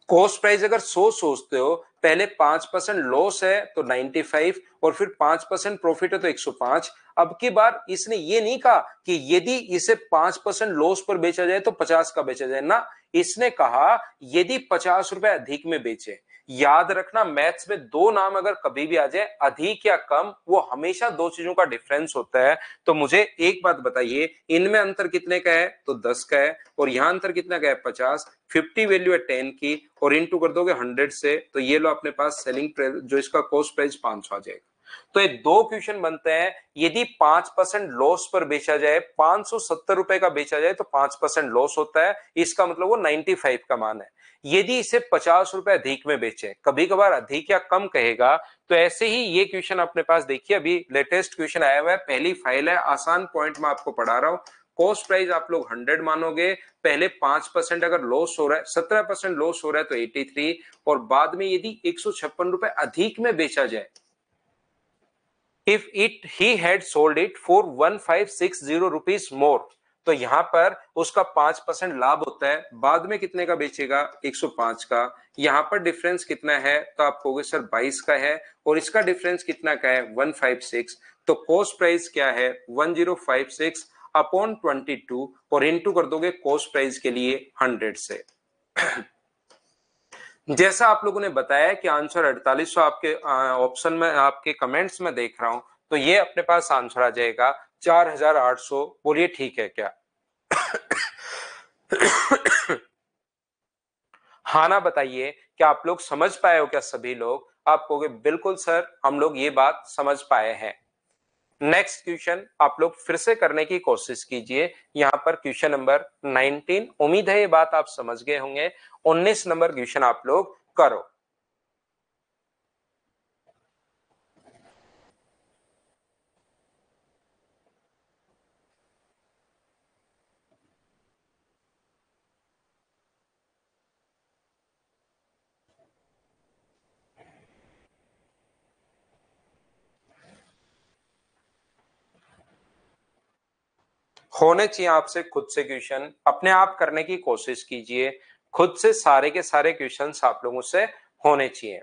कॉस्ट प्राइस अगर 100 सोचते हो, पहले 5% लॉस है तो 95, और फिर 5% प्रॉफिट है तो 105। अब की बार इसने ये नहीं कहा कि यदि इसे 5% लॉस पर बेचा जाए तो 50 का बेचा जाए ना, इसने कहा यदि 50 रुपए अधिक में बेचे। याद रखना, मैथ्स में दो नाम अगर कभी भी आ जाए, अधिक या कम, वो हमेशा दो चीजों का डिफरेंस होता है। तो मुझे एक बात बताइए, इनमें अंतर कितने का है, तो 10 का है, और यहां अंतर कितना का है, 50। 50 वैल्यू है 10 की, और इनटू कर दोगे 100 से, तो ये लो अपने पास सेलिंग प्राइस, जो इसका कॉस्ट प्राइस 500 आ जाएगा। तो ये दो क्वेश्चन बनते हैं। यदि 5% लॉस पर बेचा जाए, 570 रुपए का बेचा जाए तो 5% लॉस होता है, इसका मतलब वो 95 का मान है। यदि इसे 50 रुपए अधिक में बेचे, कभी कभार अधिक या कम कहेगा, तो ऐसे ही ये क्वेश्चन अपने पास देखिए, अभी लेटेस्ट क्वेश्चन आया हुआ है, पहली फाइल है, आसान पॉइंट में आपको पढ़ा रहा हूं। कॉस्ट प्राइस आप लोग 100 मानोगे, पहले 5% अगर लॉस हो रहा है, 17% लॉस हो रहा है तो 83, और बाद में यदि 156 रुपए अधिक में बेचा जाए, if it he had sold it for 1560 rupees more, तो यहां पर उसका 5% लाभ होता है, बाद में कितने का बेचेगा, 105 का। यहां पर डिफरेंस कितना है, तो आप कहोगे सर 22 का है, और इसका डिफरेंस कितना का है, 156। तो कॉस्ट प्राइस क्या है, 1056 अपॉन 22, और इनटू कर दोगे कॉस्ट प्राइस के लिए 100 से। जैसा आप लोगों ने बताया कि आंसर 4800 आपके ऑप्शन में, आपके कमेंट्स में देख रहा हूं, तो ये अपने पास आंसर आ जाएगा 4800। बोलिए ठीक है क्या? हाँ ना बताइए, क्या आप लोग समझ पाए हो क्या सभी लोग? आप कहोगे बिल्कुल सर, हम लोग ये बात समझ पाए हैं। नेक्स्ट क्वेश्चन आप लोग फिर से करने की कोशिश कीजिए। यहां पर क्वेश्चन नंबर 19, उम्मीद है ये बात आप समझ गए होंगे। 19 नंबर क्वेश्चन आप लोग करो। होने चाहिए आपसे खुद से क्वेश्चन, अपने आप करने की कोशिश कीजिए। खुद से सारे के सारे क्वेश्चंस आप लोगों से होने चाहिए।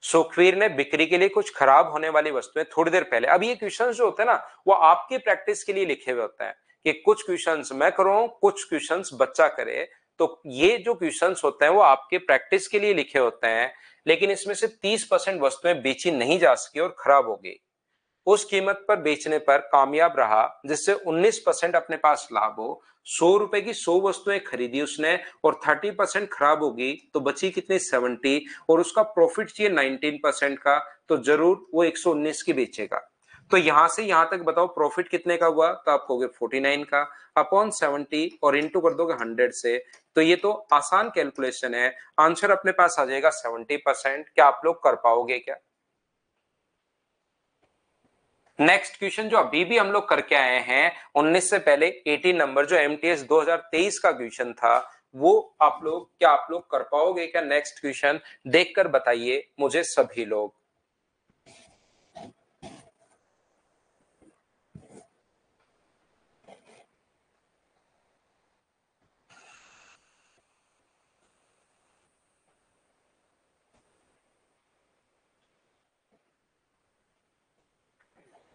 सुखवीर ने बिक्री के लिए कुछ खराब होने वाली वस्तुएं थोड़ी देर पहले, अब ये क्वेश्चंस जो होते हैं ना, वो आपकी प्रैक्टिस के लिए लिखे हुए होते हैं कि कुछ क्वेश्चंस मैं करूं, कुछ क्वेश्चंस बच्चा करे। तो ये जो क्वेश्चंस होते हैं वो आपके प्रैक्टिस के लिए लिखे होते हैं, लेकिन इसमें से 30% वस्तुएं बेची नहीं जा सकी और खराब हो गई। उस कीमत पर बेचने पर कामयाब रहा जिससे 19% अपने पास लाभ हो। 100 रुपए की 100 वस्तुएं खरीदी उसने, और 30% खराब होगी तो बची कितनी, 70, और उसका प्रॉफिट चाहिए 19% का, तो जरूर वो 119 की बेचेगा। तो यहां से यहां तक बताओ प्रॉफिट कितने का हुआ, तो आप कहोगे 49 का, अपॉन 70, और इंटू कर दोगे 100 से। तो ये तो आसान कैलकुलेशन है, आंसर अपने पास आ जाएगा 70%। क्या आप लोग कर पाओगे क्या? नेक्स्ट क्वेश्चन जो अभी भी हम लोग करके आए हैं 19 से पहले 18 नंबर, जो एमटीएस 2023 का क्वेश्चन था, वो आप लोग, क्या आप लोग कर पाओगे क्या? नेक्स्ट क्वेश्चन देखकर बताइए मुझे सभी लोग।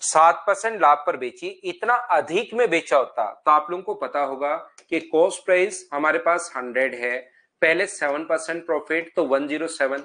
7% लाभ पर बेची, इतना अधिक में बेचा होता तो आप लोगों को पता होगा कि कॉस्ट प्राइस हमारे पास 100 है, पहले 7% प्रॉफिट तो 107,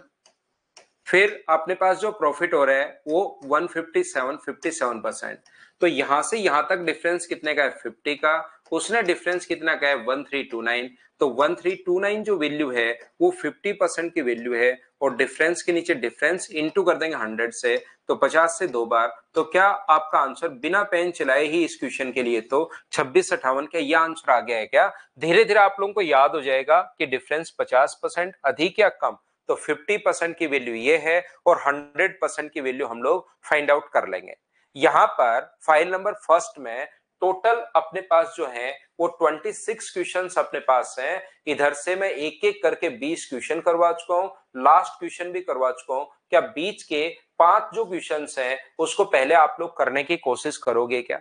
फिर अपने पास जो प्रॉफिट हो रहा है वो 57% तो यहां से यहां तक डिफरेंस कितने का है 50 का, उसने डिफरेंस कितना का है 1329, तो 1329 जो वैल्यू है वो 50% की वैल्यू है और डिफरेंस के नीचे डिफरेंस इनटू कर देंगे 100 से, तो 50 से 2 बार, तो क्या आपका आंसर बिना पेन चलाए ही इस क्वेश्चन के लिए तो 2658 का यह आंसर आ गया है क्या। धीरे धीरे आप लोगों को याद हो जाएगा कि डिफरेंस 50% अधिक या कम, तो 50% की वैल्यू ये है और 100% की वैल्यू हम लोग फाइंड आउट कर लेंगे। यहां पर फाइल नंबर फर्स्ट में टोटल अपने पास जो है वो 26 क्वेश्चंस अपने पास हैं। इधर से मैं एक एक करके 20 क्वेश्चन करवा चुका हूं, लास्ट क्वेश्चन भी करवा चुका हूं। क्या बीच के 5 जो क्वेश्चंस हैं उसको पहले आप लोग करने की कोशिश करोगे क्या?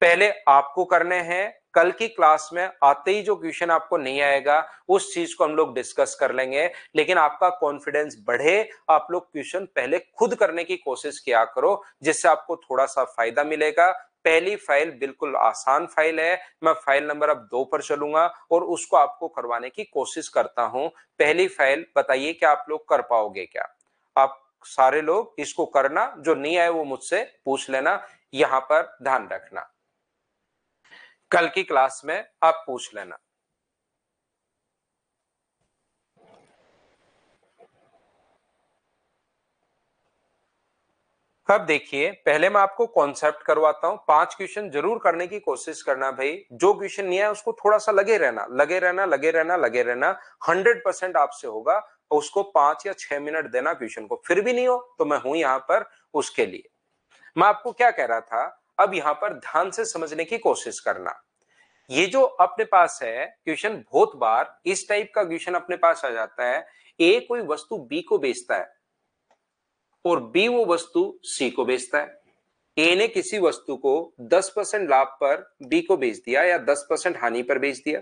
पहले आपको करने हैं, कल की क्लास में आते ही जो क्वेश्चन आपको नहीं आएगा उस चीज को हम लोग डिस्कस कर लेंगे, लेकिन आपका कॉन्फिडेंस बढ़े, आप लोग क्वेश्चन पहले खुद करने की कोशिश किया करो, जिससे आपको थोड़ा सा फायदा मिलेगा। पहली फाइल बिल्कुल आसान फाइल है, मैं फाइल नंबर अब 2 पर चलूंगा और उसको आपको करवाने की कोशिश करता हूं। पहली फाइल बताइए कि आप लोग कर पाओगे क्या? आप सारे लोग इसको करना, जो नहीं आए वो मुझसे पूछ लेना, यहां पर ध्यान रखना, कल की क्लास में आप पूछ लेना। अब देखिए, पहले मैं आपको कॉन्सेप्ट करवाता हूं, 5 क्वेश्चन जरूर करने की कोशिश करना भाई। जो क्वेश्चन नहीं है उसको थोड़ा सा लगे रहना, लगे रहना, लगे रहना, लगे रहना। 100% आपसे होगा, उसको 5 या 6 मिनट देना क्वेश्चन को, फिर भी नहीं हो तो मैं हूं यहां पर उसके लिए। मैं आपको क्या कह रहा था, अब यहां पर ध्यान से समझने की कोशिश करना। ये जो अपने पास है क्वेश्चन, बहुत बार इस टाइप का क्वेश्चन अपने पास आ जाता है। ए कोई वस्तु बी को बेचता है और बी वो वस्तु सी को बेचता है। ए ने किसी वस्तु को 10% लाभ पर बी को बेच दिया या 10% हानि पर बेच दिया।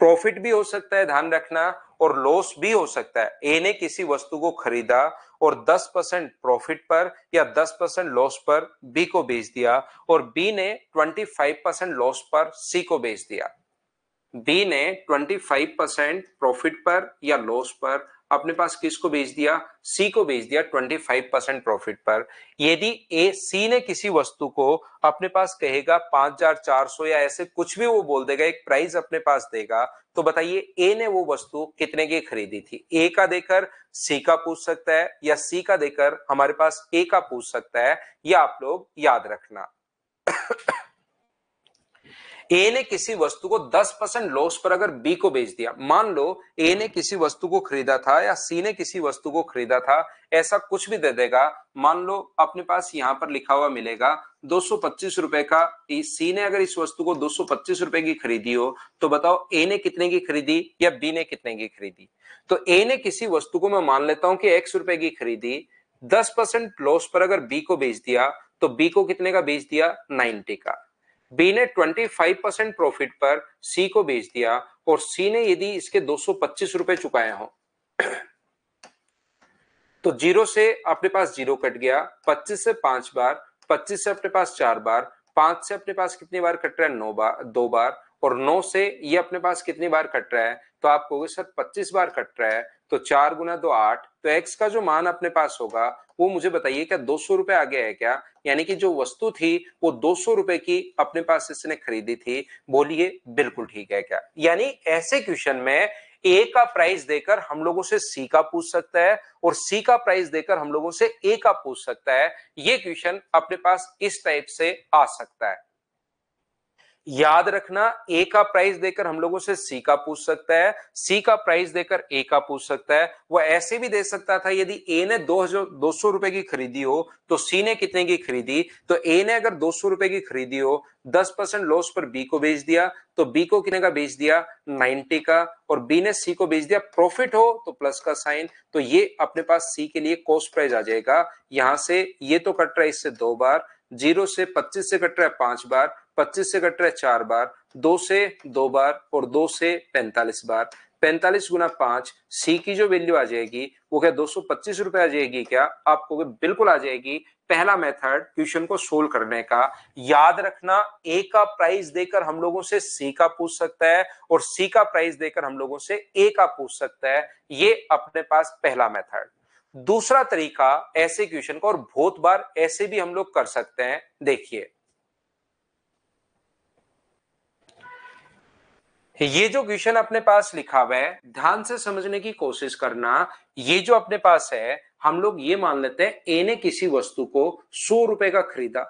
प्रॉफिट भी हो सकता है, ध्यान रखना, और लॉस भी हो सकता है। ए ने किसी वस्तु को खरीदा और 10% प्रॉफिट पर या 10% लॉस पर बी को बेच दिया, और बी ने 25% लॉस पर सी को बेच दिया। बी ने 25% प्रॉफिट पर या लॉस पर अपने पास किसको बेच दिया? सी को बेच दिया 25% प्रॉफिट पर। यदि ए सी ने किसी वस्तु को अपने पास कहेगा 5400 या ऐसे कुछ भी वो बोल देगा, एक प्राइस अपने पास देगा, तो बताइए ए ने वो वस्तु कितने की खरीदी थी? ए का देकर सी का पूछ सकता है या सी का देकर हमारे पास ए का पूछ सकता है, यह आप लोग याद रखना। ए ने किसी वस्तु को 10% लॉस पर अगर बी को बेच दिया, मान लो ए ने किसी वस्तु को खरीदा था या सी ने किसी वस्तु को खरीदा था, ऐसा कुछ भी दे देगा। मान लो अपने पास यहां पर लिखा हुआ मिलेगा 225 रुपए का, सी ने अगर इस वस्तु को 225 रुपए की खरीदी हो, तो बताओ ए ने कितने की खरीदी या बी ने कितने की खरीदी? तो ए ने किसी वस्तु को, मैं मान लेता हूं कि x रुपए की खरीदी, 10% लॉस पर अगर बी को बेच दिया, तो बी को कितने का बेच दिया? 90 का। बी ने 25% प्रॉफिट पर सी को बेच दिया, और सी ने यदि इसके 225 रुपए चुकाए हो, तो जीरो से अपने पास जीरो कट गया, 25 से 5 बार, 25 से अपने पास 4 बार, 5 से अपने पास कितनी बार कट रहा है? 9 बार, 2 बार, और 9 से ये अपने पास कितनी बार कट रहा है? तो आप कहोगे सर 25 बार कट रहा है, तो 4 गुना 2 8, तो एक्स का जो मान अपने पास होगा वो मुझे बताइए, क्या 200 रुपए आ गया है क्या? यानी कि जो वस्तु थी वो 200 रुपए की अपने पास इसने खरीदी थी। बोलिए बिल्कुल ठीक है क्या? यानी ऐसे क्वेश्चन में ए का प्राइस देकर हम लोगों से सी का पूछ सकता है और सी का प्राइस देकर हम लोगों से ए का पूछ सकता है। ये क्वेश्चन अपने पास इस टाइप से आ सकता है। याद रखना, ए का प्राइस देकर हम लोगों से सी का पूछ सकता है, सी का प्राइस देकर ए का पूछ सकता है। वो ऐसे भी दे सकता था, यदि ए ने 200 रुपए की खरीदी हो तो सी ने कितने की खरीदी? तो ए ने अगर 200 रुपए की खरीदी हो, 10% लॉस पर बी को बेच दिया, तो बी को कितने का बेच दिया? 90 का, और बी ने सी को बेच दिया, प्रॉफिट हो तो प्लस का साइन, तो ये अपने पास सी के लिए कॉस्ट प्राइस आ जाएगा। यहां से ये तो कट रहा है इससे 2 बार, 0 से 25 से कट रहा है 5 बार, 25 से कट रहा है 4 बार, 2 से 2 बार और 2 से 45 बार। 45 गुना 5, सी की जो वैल्यू आ जाएगी वो क्या 225 रुपए आ जाएगी क्या? आपको बिल्कुल आ जाएगी। पहला मेथड क्वेश्चन को सोल्व करने का। याद रखना, ए का प्राइस देकर हम लोगों से सी का पूछ सकता है और सी का प्राइस देकर हम लोगों से ए का पूछ सकता है। ये अपने पास पहला मेथड। दूसरा तरीका ऐसे क्वेश्चन को, और बहुत बार ऐसे भी हम लोग कर सकते हैं, देखिए ये जो क्वेश्चन अपने पास लिखा हुआ है ध्यान से समझने की कोशिश करना। ये जो अपने पास है, हम लोग ये मान लेते हैं ए ने किसी वस्तु को 100 रुपए का खरीदा।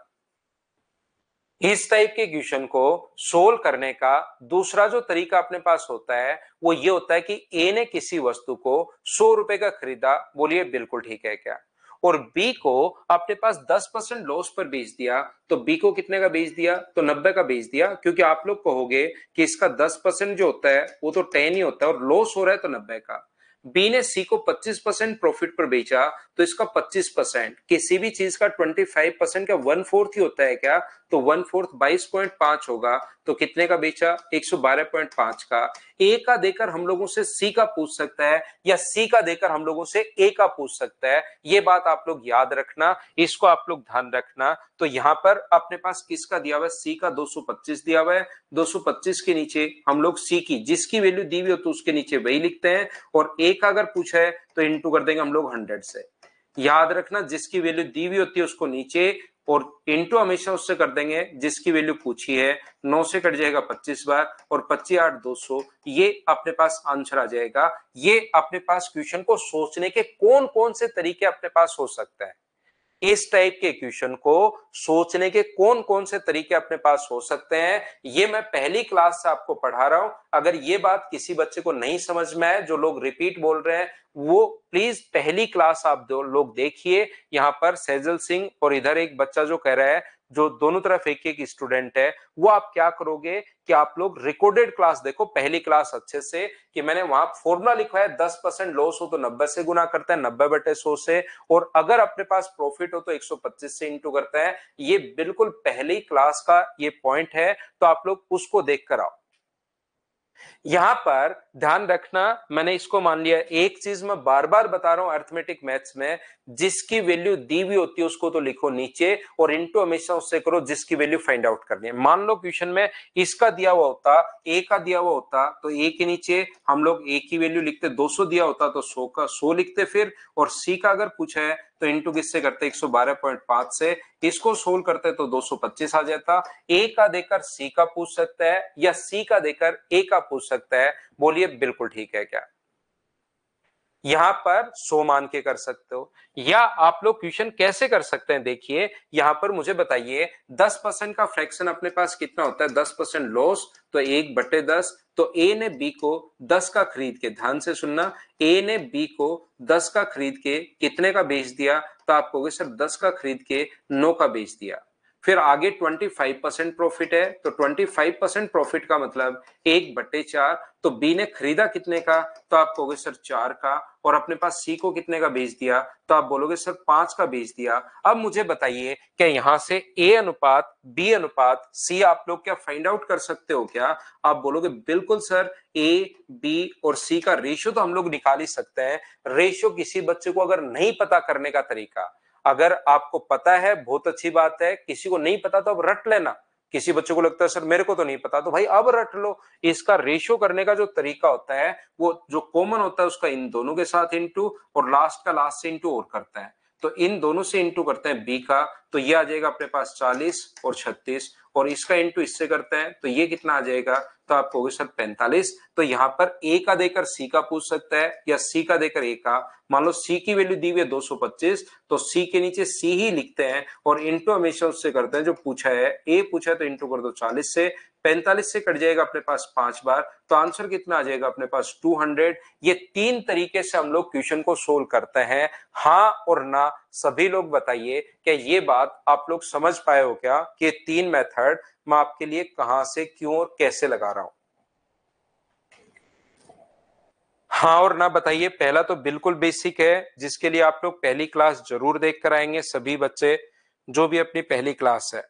इस टाइप के क्वेश्चन को सोल्व करने का दूसरा जो तरीका अपने पास होता है वो ये होता है कि ए ने किसी वस्तु को 100 रुपए का खरीदा। बोलिए बिल्कुल ठीक है क्या? और बी को अपने पास 10% लॉस पर बेच दिया। तो बी को कितने का बेच दिया? तो 90 का बेच दिया, क्योंकि आप लोग कहोगे कि इसका 10% जो होता है वो तो 10 ही होता है और लॉस हो रहा है तो 90 का। बी ने सी को 25% प्रॉफिट पर बेचा, तो इसका 25%। किसी भी चीज का 25% का 1/4 ही होता है क्या? तो 1/4 22.5 होगा। तो कितने का बेचा? 112.5 का। ए का देकर हम लोगों से सी का पूछ सकता है या सी का देकर हम लोगों से ए का पूछ सकता है। ये बात आप लोग याद रखना, इसको आप लोग ध्यान रखना। तो यहां पर अपने पास किसका दिया हुआ है? सी का 225 दिया हुआ है। 225 के नीचे हम लोग सी की जिसकी वैल्यू दी हुई हो तो उसके नीचे वही लिखते हैं, और ए का अगर पूछा है तो इंटू कर देंगे हम लोग 100 से। याद रखना, जिसकी वैल्यू दी हुई होती है उसको नीचे, और इंटू हमेशा उससे कर देंगे जिसकी वैल्यू पूछी है। 9 से कट जाएगा 25 बार, और 25 8 200, ये अपने पास आंसर आ जाएगा। ये अपने पास क्वेश्चन को सोचने के कौन कौन से तरीके अपने पास हो सकते हैं। इस टाइप के क्वेश्चन को सोचने के कौन कौन से तरीके अपने पास हो सकते हैं, ये मैं पहली क्लास से आपको पढ़ा रहा हूं। अगर ये बात किसी बच्चे को नहीं समझ में आए, जो लोग रिपीट बोल रहे हैं, वो प्लीज पहली क्लास आप दो लोग देखिए। यहाँ पर सैजल सिंह और इधर एक बच्चा जो कह रहा है, जो दोनों तरफ एक एक स्टूडेंट है, वो आप क्या करोगे कि आप लोग रिकॉर्डेड क्लास देखो पहली क्लास अच्छे से, कि मैंने वहां फॉर्मूला लिखा है 10% लॉस हो तो 90 से गुना करता है, 90/100 से, और अगर अपने पास प्रॉफिट हो तो 125 से इंटू करता है। ये बिल्कुल पहली क्लास का ये पॉइंट है, तो आप लोग उसको देख कर आओ। यहां पर ध्यान रखना, मैंने इसको मान लिया। एक चीज मैं बार बार बता रहा हूं अर्थमेटिक मैथ्स में, जिसकी वैल्यू दी हुई होती है उसको तो लिखो नीचे, और इनटू हमेशा उससे करो जिसकी वैल्यू फाइंड आउट करनी है। मान लो क्वेश्चन में इसका दिया हुआ होता, ए का दिया हुआ होता, तो ए के नीचे हम लोग ए की वैल्यू लिखते, 200 दिया होता तो 100 का 100 लिखते फिर, और सी का अगर पूछा है तो इंटू किससे करते? 112.5 से। इसको सोल्व करते तो 225 आ जाता। ए का देकर सी का पूछ सकता है या सी का देकर ए का पूछ सकता है। बोलिए बिल्कुल ठीक है क्या? यहां पर 100 मान के कर सकते हो, या आप लोग क्वेश्चन कैसे कर सकते हैं, देखिए यहां पर मुझे बताइए 10% का फ्रैक्शन अपने पास कितना होता है? 10% लॉस, तो 1/10। तो ए ने बी को 10 का खरीद के, ध्यान से सुनना, ए ने बी को 10 का खरीद के कितने का बेच दिया? तो आप कहोगे सर 10 का खरीद के 9 का बेच दिया। फिर आगे 25% प्रॉफिट है, तो 25% प्रॉफिट का मतलब 1/4। तो बी ने खरीदा कितने का? तो आप कहोगे सर 4 का, और अपने पास सी को कितने का बेच दिया? तो आप बोलोगे सर 5 का बेच दिया। अब मुझे बताइए, क्या यहां से ए अनुपात बी अनुपात सी आप लोग क्या फाइंड आउट कर सकते हो क्या? आप बोलोगे बिल्कुल सर, ए बी और सी का रेशियो तो हम लोग निकाल ही सकते हैं। रेशियो किसी बच्चे को अगर नहीं पता करने का तरीका, अगर आपको पता है बहुत अच्छी बात है, किसी को नहीं पता तो अब रट लेना। किसी बच्चे को लगता है सर मेरे को तो नहीं पता, तो भाई अब रट लो। इसका रेशियो करने का जो तरीका होता है, वो जो कॉमन होता है उसका इन दोनों के साथ इंटू, और लास्ट का लास्ट से इंटू और करता है। तो इन दोनों से इंटू करते हैं बी का, तो ये आ जाएगा अपने पास 40 और 36, और इसका इंटू इससे करते हैं तो ये कितना आ जाएगा? तो आप कहोगे सर 45। तो यहां पर ए का देकर सी का पूछ सकता है या सी का देकर ए का। मान लो सी की वैल्यू दी हुई है 225, तो सी के नीचे सी ही लिखते हैं, और इंटू हमेशा उससे करते हैं जो पूछा है। ए पूछा है तो इंटू कर दो 40 से। 45 से कट जाएगा अपने पास 5 बार, तो आंसर कितना आ जाएगा अपने पास? 200। ये 3 तरीके से हम लोग क्वेश्चन को सोल्व करते हैं। हाँ और ना सभी लोग बताइए, क्या ये बात आप लोग समझ पाए हो क्या कि 3 मेथड मैं आपके लिए कहां से क्यों और कैसे लगा रहा हूं? हाँ और ना बताइए। पहला तो बिल्कुल बेसिक है, जिसके लिए आप लोग पहली क्लास जरूर देख कर आएंगे सभी बच्चे, जो भी अपनी पहली क्लास है।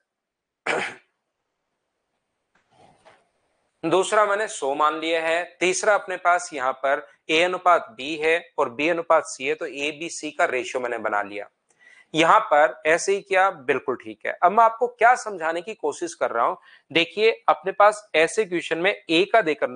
दूसरा मैंने 100 मान लिया है। तीसरा अपने पास यहाँ पर a अनुपात b है और b अनुपात c है, तो a b c का रेशियो मैंने बना लिया। यहां पर ऐसे ही किया, बिल्कुल ठीक है। अब मैं आपको क्या समझाने की कोशिश कर रहा हूं, देखिए अपने पास ऐसे क्वेश्चन में a का देकर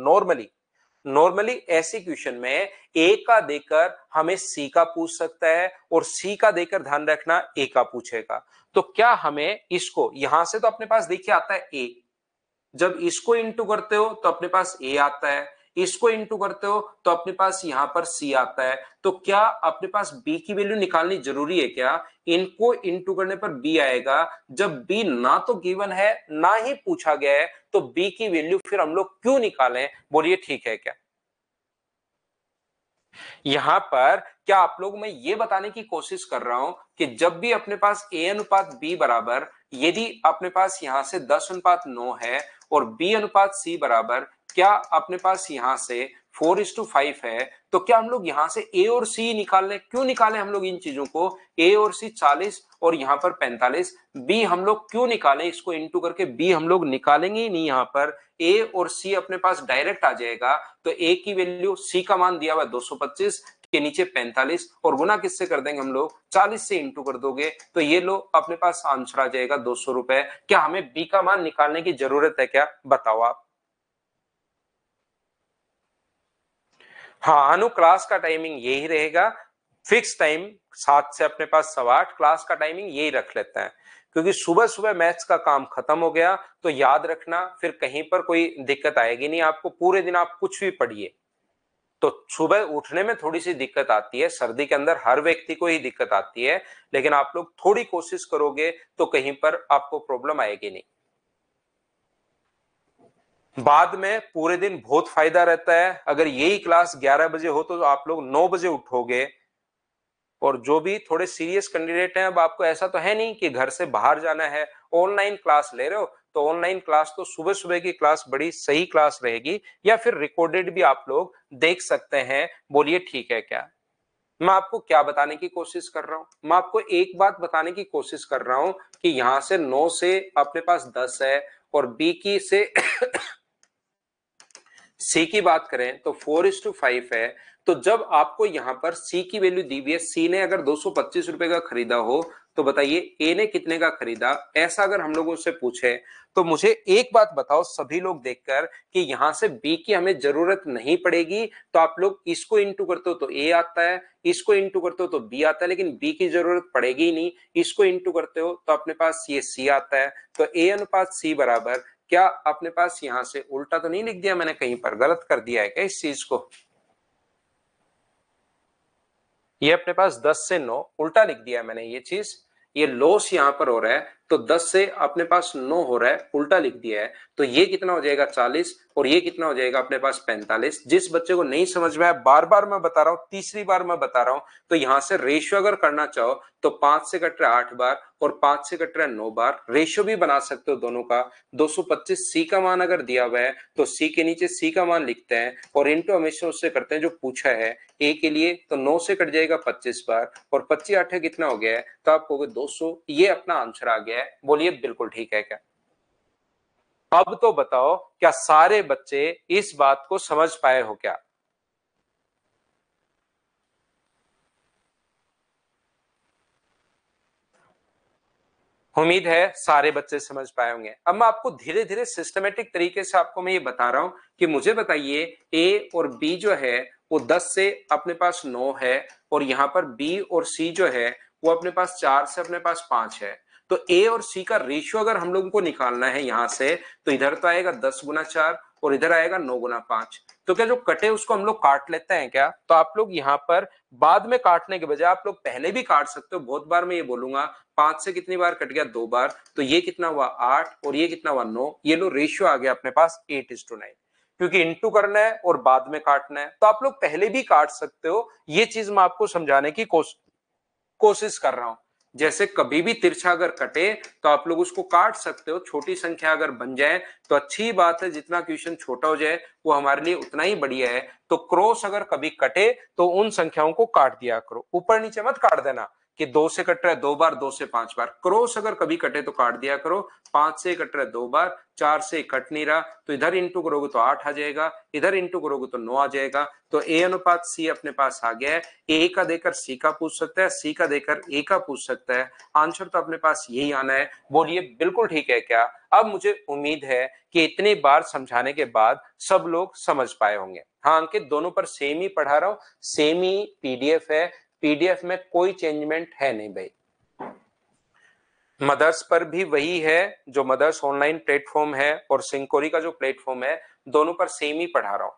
नॉर्मली ऐसी क्वेश्चन में a का देकर हमें c का पूछ सकता है और c का देकर ध्यान रखना a का पूछेगा। तो क्या हमें इसको यहां से तो अपने पास देखिए आता है a, जब इसको इंटू करते हो तो अपने पास a आता है, इसको इंटू करते हो तो अपने पास यहां पर c आता है। तो क्या अपने पास b की वैल्यू निकालनी जरूरी है क्या? इनको इंटू करने पर b आएगा। जब b ना तो गिवन है ना ही पूछा गया है, तो b की वैल्यू फिर हम लोग क्यों निकालें? बोलिए ठीक है क्या? यहां पर क्या आप लोग मैं ये बताने की कोशिश कर रहा हूं कि जब भी अपने पास a अनुपात b बराबर, यदि अपने पास यहां से 10 अनुपात 9 है और b अनुपात c बराबर क्या अपने पास यहां से 4:5 है, तो क्या हम लोग यहां से a और c निकाल लें? क्यों निकालें हम लोग इन चीजों को? a और c 40 और यहां पर 45, b हम लोग क्यों निकालें? इसको इंटू करके b हम लोग निकालेंगे ही नहीं। यहां पर a और c अपने पास डायरेक्ट आ जाएगा। तो a की वैल्यू, c का मान दिया हुआ 225 के नीचे 45 और गुना किससे कर देंगे हम लोग? 40 से इंटू कर दोगे तो ये लो अपने पास आंसर आ जाएगा 200 रुपए। क्या हमें b का मान निकालने की जरूरत है क्या? बताओ आप। हाँ अनु, क्लास का टाइमिंग यही रहेगा, फिक्स टाइम 7 से अपने पास 8:15 क्लास का टाइमिंग यही रख लेते हैं, क्योंकि सुबह सुबह मैथ्स का काम खत्म हो गया तो याद रखना फिर कहीं पर कोई दिक्कत आएगी नहीं आपको। पूरे दिन आप कुछ भी पढ़िए तो सुबह उठने में थोड़ी सी दिक्कत आती है, सर्दी के अंदर हर व्यक्ति को ही दिक्कत आती है, लेकिन आप लोग थोड़ी कोशिश करोगे तो कहीं पर आपको प्रॉब्लम आएगी नहीं। बाद में पूरे दिन बहुत फायदा रहता है। अगर यही क्लास 11 बजे हो तो आप लोग 9 बजे उठोगे। और जो भी थोड़े सीरियस कैंडिडेट हैं, अब आपको ऐसा तो है नहीं कि घर से बाहर जाना है, ऑनलाइन क्लास ले रहे हो, तो ऑनलाइन क्लास तो सुबह सुबह की क्लास बड़ी सही क्लास रहेगी, या फिर रिकॉर्डेड भी आप लोग देख सकते हैं। बोलिए ठीक है क्या? मैं आपको क्या बताने की कोशिश कर रहा हूं? मैं आपको एक बात बताने की कोशिश कर रहा हूं कि यहां से 9 से अपने पास 10 है और बी की से सी की बात करें तो 4:5 है। तो जब आपको यहां पर सी की वैल्यू दी हुई है, सी ने अगर 225 रुपए का खरीदा हो तो बताइए ए ने कितने का खरीदा? ऐसा अगर हम लोगों से पूछे तो मुझे एक बात बताओ सभी लोग देखकर कि यहां से बी की हमें जरूरत नहीं पड़ेगी। तो आप लोग इसको इंटू करते हो तो ए आता है, इसको इंटू करते हो तो बी आता है, लेकिन बी की जरूरत पड़ेगी ही नहीं। इसको इंटू करते हो तो अपने पास ये सी आता है। तो ए अनुपात सी बराबर, क्या अपने पास यहां से उल्टा तो नहीं लिख दिया मैंने? कहीं पर गलत कर दिया है क्या इस चीज को? ये अपने पास 10 से 9 उल्टा लिख दिया है मैंने ये चीज। ये लॉस यहां पर हो रहा है तो 10 से अपने पास 9 हो रहा है, उल्टा लिख दिया है। तो ये कितना हो जाएगा? 40 और ये कितना हो जाएगा अपने पास? 45। जिस बच्चे को नहीं समझ में आया, बार बार मैं बता रहा हूं, तीसरी बार मैं बता रहा हूं, तो यहां से रेशियो अगर करना चाहो तो 5 से कट रहा है 8 बार और 5 से कट रहा है 9 बार। रेशियो भी बना सकते हो दोनों का। 225 सी का मान अगर दिया हुआ है तो सी के नीचे सी का मान लिखते हैं और इंटू हमेशा उससे करते हैं जो पूछा है ए के लिए। तो 9 से कट जाएगा 25 बार और 25 8 कितना हो गया है? तो आप कहोगे 200। ये अपना आंसर आ गया है। बोलिए बिल्कुल ठीक है क्या? अब तो बताओ क्या सारे बच्चे इस बात को समझ पाए हो क्या? उम्मीद है सारे बच्चे समझ पाए होंगे। अब मैं आपको धीरे धीरे सिस्टमेटिक तरीके से आपको मैं ये बता रहा हूं कि मुझे बताइए ए और बी जो है वो 10 से अपने पास 9 है और यहां पर बी और सी जो है वो अपने पास 4 से अपने पास 5 है। तो ए और सी का रेशियो अगर हम लोगों को निकालना है यहां से, तो इधर तो आएगा 10 गुना 4 और इधर आएगा 9 गुना 5। तो क्या जो कटे उसको हम लोग काट लेते हैं क्या? तो आप लोग यहाँ पर बाद में काटने के बजाय आप लोग पहले भी काट सकते हो। बहुत बार मैं ये बोलूंगा 5 से कितनी बार कट गया? 2 बार। तो ये कितना हुआ? 8 और ये कितना हुआ? 9। ये लो रेशियो आ गया अपने पास 8:9, क्योंकि इंटू करना है और बाद में काटना है। तो आप लोग पहले भी काट सकते हो। ये चीज मैं आपको समझाने की कोशिश कर रहा हूं। जैसे कभी भी तिरछा अगर कटे तो आप लोग उसको काट सकते हो। छोटी संख्या अगर बन जाए तो अच्छी बात है, जितना क्वेश्चन छोटा हो जाए वो हमारे लिए उतना ही बढ़िया है। तो क्रॉस अगर कभी कटे तो उन संख्याओं को काट दिया करो, ऊपर नीचे मत काट देना। कि 2 से कट रहा है 2 बार, 2 से 5 बार। क्रॉस अगर कभी कटे तो काट दिया करो। 5 से कट रहा है 2 बार, 4 से कट नहीं रहा तो इधर इंटू करोगे तो 8 आ जाएगा, इधर इंटू करोगे तो 9 आ जाएगा। तो ए अनुपात सी अपने पास आ गया है। ए का देकर सी का पूछ सकता है, सी का देकर ए का पूछ सकता है। आंसर तो अपने पास यही आना है। बोलिए बिल्कुल ठीक है क्या? अब मुझे उम्मीद है कि इतनी बार समझाने के बाद सब लोग समझ पाए होंगे। हाँ अंकित, दोनों पर सेम ही पढ़ा रहा हूं, सेम ही पीडीएफ है, पीडीएफ में कोई चेंजमेंट है नहीं भाई। मदर्स पर भी वही है, जो मदर्स ऑनलाइन प्लेटफॉर्म है और सिंकोरी का जो प्लेटफॉर्म है, दोनों पर सेम ही पढ़ा रहा हूं।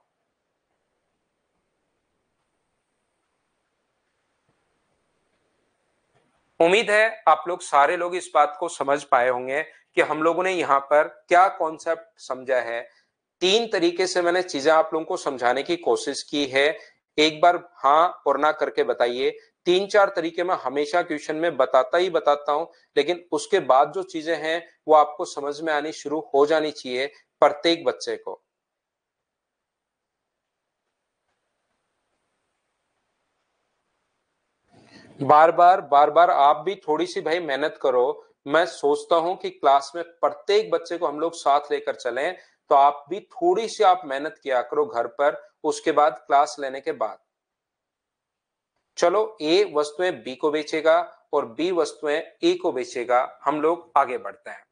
उम्मीद है आप लोग सारे लोग इस बात को समझ पाए होंगे कि हम लोगों ने यहाँ पर क्या कॉन्सेप्ट समझा है। 3 तरीके से मैंने चीजें आप लोगों को समझाने की कोशिश की है। एक बार हाँ और ना करके बताइए। 3-4 तरीके मैं हमेशा क्वेश्चन में बताता ही बताता हूं, लेकिन उसके बाद जो चीजें हैं वो आपको समझ में आनी शुरू हो जानी चाहिए प्रत्येक बच्चे को। बार बार आप भी थोड़ी सी भाई मेहनत करो। मैं सोचता हूं कि क्लास में प्रत्येक बच्चे को हम लोग साथ लेकर चलें, तो आप भी थोड़ी सी आप मेहनत किया करो घर पर, उसके बाद क्लास लेने के बाद। चलो, ए वस्तुएं बी को बेचेगा और बी वस्तुएं ए को बेचेगा। हम लोग आगे बढ़ते हैं।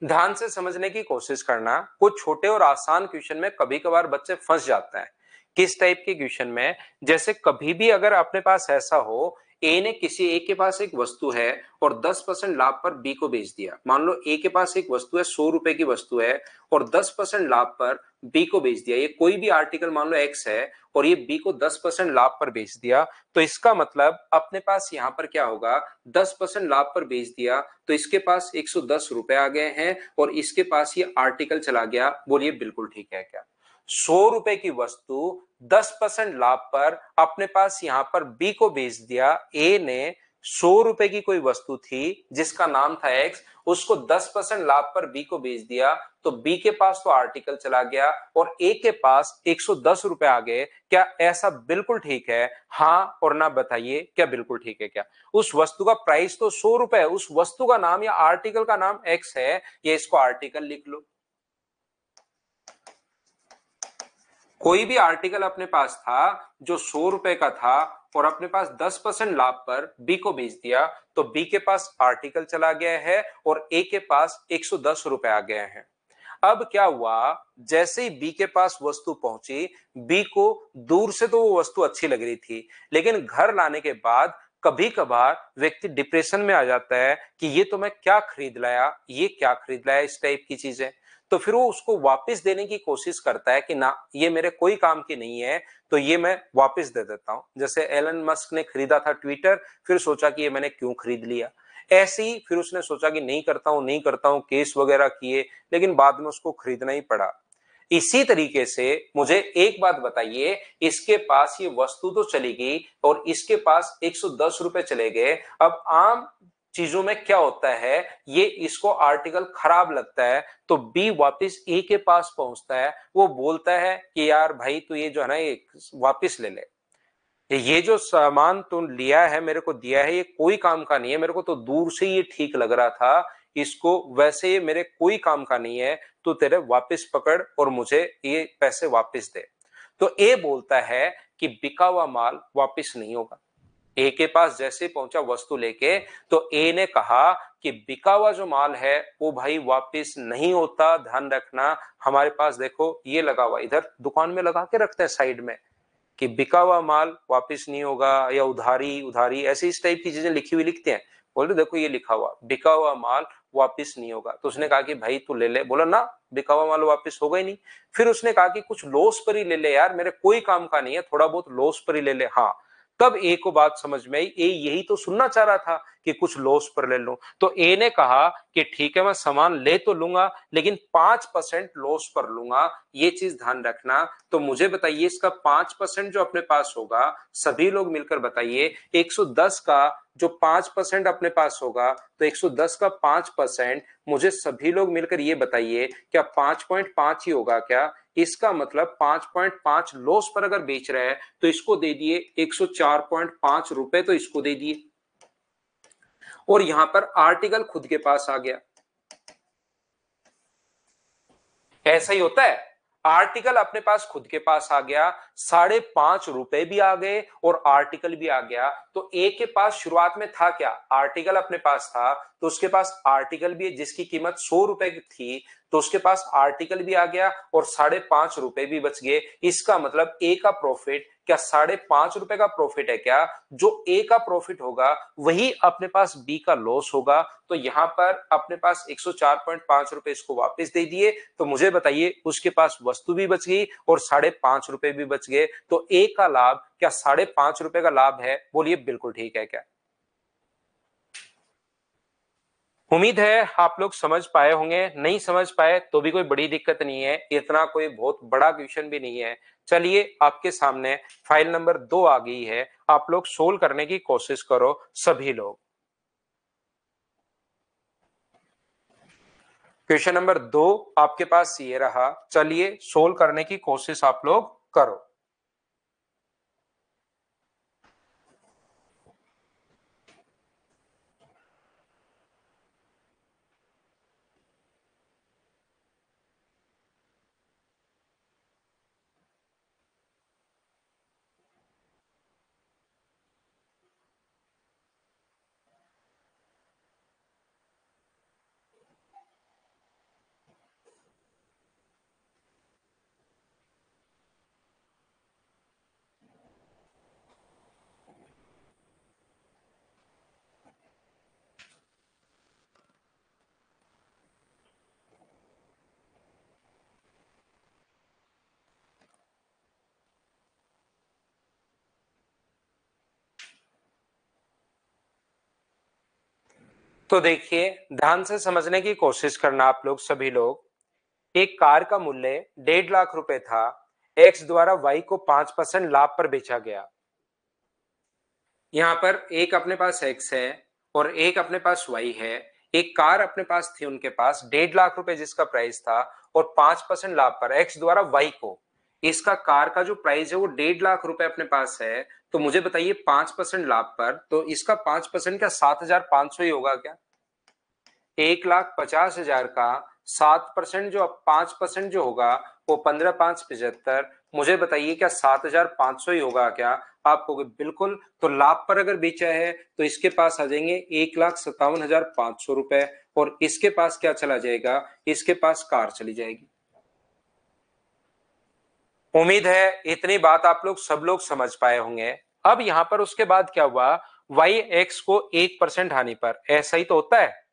ध्यान से समझने की कोशिश करना। कुछ छोटे और आसान क्वेश्चन में कभी कभार बच्चे फंस जाते हैं। किस टाइप के क्वेश्चन में? जैसे कभी भी अगर अपने पास ऐसा हो, ए ने किसी ए के पास एक वस्तु है और 10% लाभ पर बी को बेच दिया। मान लो ए के पास एक वस्तु है, 100 रुपए की वस्तु है और 10% लाभ पर बी को बेच दिया। ये कोई भी आर्टिकल मान लो एक्स है और ये बी को 10% लाभ पर बेच दिया। तो इसका मतलब अपने पास यहाँ पर क्या होगा, 10% लाभ पर बेच दिया तो इसके पास 110 रुपए आ गए हैं और इसके पास ये आर्टिकल चला गया। बोलिए बिल्कुल ठीक है क्या? 100 रुपए की वस्तु 10% लाभ पर अपने पास यहां पर बी को बेच दिया। ए ने 100 रुपए की कोई वस्तु थी जिसका नाम था एक्स, उसको 10% लाभ पर बी को बेच दिया तो बी के पास तो आर्टिकल चला गया और ए के पास 110 रुपए आ गए। क्या ऐसा बिल्कुल ठीक है? हाँ और ना बताइए, क्या बिल्कुल ठीक है क्या? उस वस्तु का प्राइस तो 100 रुपए है, उस वस्तु का नाम या आर्टिकल का नाम एक्स है, ये इसको आर्टिकल लिख लो। कोई भी आर्टिकल अपने पास था जो 100 रुपए का था और अपने पास 10% लाभ पर बी को बेच दिया तो बी के पास आर्टिकल चला गया है और ए के पास 110 रुपए आ गए हैं। अब क्या हुआ, जैसे ही बी के पास वस्तु पहुंची, बी को दूर से तो वो वस्तु अच्छी लग रही थी, लेकिन घर लाने के बाद कभी कभार व्यक्ति डिप्रेशन में आ जाता है कि ये तो मैं क्या खरीद लाया, ये क्या खरीद लाया, इस टाइप की चीजें। तो फिर वो उसको वापस देने की कोशिश करता है कि ना ये मेरे कोई काम की नहीं है, तो ये मैं वापस दे देता हूं। जैसे एलन मस्क ने खरीदा था ट्विटर, फिर सोचा कि ये मैंने क्यों खरीद लिया। ऐसे ही फिर उसने सोचा कि नहीं करता हूं नहीं करता हूं, केस वगैरह किए, लेकिन बाद में उसको खरीदना ही पड़ा। इसी तरीके से मुझे एक बात बताइए, इसके पास ये वस्तु तो चली गई और इसके पास 110 रुपए चले गए। अब आम चीजों में क्या होता है, ये इसको आर्टिकल खराब लगता है तो बी वापस ए के पास पहुंचता है। वो बोलता है कि यार भाई तू ये जो है ना ये वापस ले ले, ये जो सामान तू लिया है मेरे को दिया है, ये कोई काम का नहीं है, मेरे को तो दूर से ये ठीक लग रहा था, इसको वैसे ये मेरे कोई काम का नहीं है, तो तेरे वापस पकड़ और मुझे ये पैसे वापस दे। तो ए बोलता है कि बिका हुआ माल वापस नहीं होगा। ए के पास जैसे पहुंचा वस्तु लेके, तो ए ने कहा कि बिका हुआ जो माल है वो भाई वापस नहीं होता, ध्यान रखना। हमारे पास देखो ये लगा हुआ, इधर दुकान में लगा के रखते हैं साइड में कि बिका हुआ माल वापस नहीं होगा, या उधारी उधारी ऐसी इस टाइप की चीजें लिखी हुई लिखते हैं। बोले देखो ये लिखा हुआ बिका हुआ माल वापस नहीं होगा। तो उसने कहा कि भाई तू ले ले। बोला ना, बिका हुआ माल वापस होगा ही नहीं। फिर उसने कहा कि कुछ लॉस पर ही ले ले यार, मेरे कोई काम का नहीं है, थोड़ा बहुत लॉस पर ही ले ले। हाँ, तब ए को बात समझ में आई, ए यही तो सुनना चाह रहा था कि कुछ लॉस पर ले लो। तो ए ने कहा कि ठीक है मैं सामान ले तो लूंगा लेकिन 5% लॉस पर लूंगा, ये चीज ध्यान रखना। तो मुझे बताइए इसका 5% जो अपने पास होगा, सभी लोग मिलकर बताइए, 110 का जो 5% अपने पास होगा, तो 110 का 5% मुझे सभी लोग मिलकर ये बताइए क्या 5.5 ही होगा क्या? इसका मतलब 5.5 लॉस पर अगर बेच रहा है तो इसको दे दिए 104.5 रुपए, तो इसको दे दिए। और यहां पर आर्टिकल खुद के पास आ गया। ऐसा ही होता है, आर्टिकल अपने पास खुद के पास आ गया, 5.5 रुपए भी आ गए और आर्टिकल भी आ गया। तो ए के पास शुरुआत में था क्या, आर्टिकल अपने पास था, तो उसके पास आर्टिकल भी है जिसकी कीमत 100 रुपए की थी, तो उसके पास आर्टिकल भी आ गया और 5.5 रुपए भी बच गए। इसका मतलब ए का प्रॉफिट क्या 5.5 रुपए का प्रॉफिट है क्या? जो ए का प्रॉफिट होगा वही अपने पास बी का लॉस होगा। तो यहां पर अपने पास 104.5 रुपए इसको वापस दे दिए। तो मुझे बताइए, उसके पास वस्तु भी बच गई और 5.5 रुपए भी बच गए। तो ए का लाभ क्या 5.5 रुपए का लाभ है? बोलिए बिल्कुल ठीक है क्या? उम्मीद है आप लोग समझ पाए होंगे। नहीं समझ पाए तो भी कोई बड़ी दिक्कत नहीं है, इतना कोई बहुत बड़ा क्वेश्चन भी नहीं है। चलिए आपके सामने फाइल नंबर 2 आ गई है, आप लोग सोल्व करने की कोशिश करो सभी लोग। क्वेश्चन नंबर 2 आपके पास ये रहा, चलिए सोल्व करने की कोशिश आप लोग करो। तो देखिए, ध्यान से समझने की कोशिश करना आप लोग सभी लोग। एक कार का मूल्य 1.5 लाख रुपए था, एक्स द्वारा वाई को 5% लाभ पर बेचा गया। यहाँ पर एक अपने पास एक्स है और एक अपने पास वाई है। एक कार अपने पास थी उनके पास 1.5 लाख रुपए जिसका प्राइस था, और 5% लाभ पर एक्स द्वारा वाई को, इसका कार का जो प्राइस है वो 1.5 लाख रुपए अपने पास है। तो मुझे बताइए 5% लाभ पर, तो इसका 5% क्या 7,500 ही होगा क्या? 1,50,000 का 7% जो 5% जो होगा वो 15,575। मुझे बताइए क्या 7,500 ही होगा क्या? आप कहोगे बिल्कुल। तो लाभ पर अगर बेचा है तो इसके पास आ जाएंगे 1,57,500 रुपए, और इसके पास क्या चला जाएगा? इसके पास कार चली जाएगी। उम्मीद है इतनी बात आप लोग सब लोग समझ पाए होंगे। अब यहां पर उसके बाद क्या हुआ, वाई एक्स को 1% हानि पर, ऐसा ही तो होता है।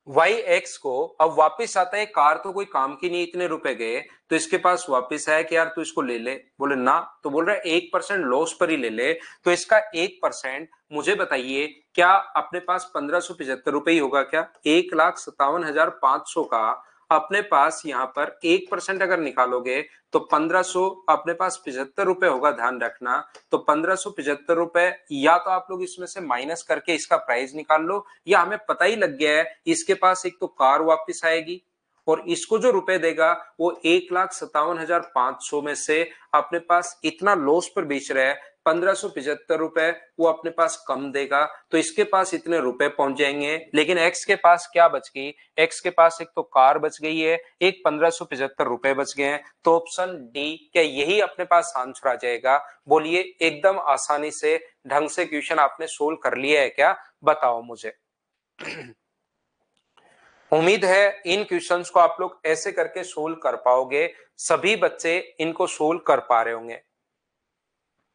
वाई एक्स को अब वापिस आता है, कार तो कोई काम की नहीं, इतने रुपए गए, तो इसके पास वापिस आया कि यार तू इसको ले ले, बोले ना, तो बोल रहा है 1% लॉस पर ही ले ले। तो इसका 1% मुझे बताइए क्या अपने पास 1,575 रुपए ही होगा क्या? 1,57,500 का अपने पास यहाँ पर 1% अगर निकालोगे तो 1,500 अपने पास 75 रुपए होगा, ध्यान रखना। तो 1,575 रुपए, या तो आप लोग इसमें से माइनस करके इसका प्राइस निकाल लो, या हमें पता ही लग गया है इसके पास एक तो कार वापस आएगी और इसको जो रुपए देगा वो 1,57,500 में से अपने पास इतना लॉस पर बेच रहा है, 1,575 रुपए वो अपने पास कम देगा, तो इसके पास इतने रुपए पहुंच जाएंगे। लेकिन एक्स के पास क्या बच गई? एक्स के पास एक तो कार बच गई है, एक 1,575 रुपए बच गए हैं। तो ऑप्शन डी, क्या यही अपने पास आंसर आ जाएगा? बोलिए एकदम आसानी से ढंग से क्वेश्चन आपने सोल्व कर लिया है क्या? बताओ मुझे। उम्मीद है इन क्वेश्चंस को आप लोग ऐसे करके सोल्व कर पाओगे, सभी बच्चे इनको सोल्व कर पा रहे होंगे।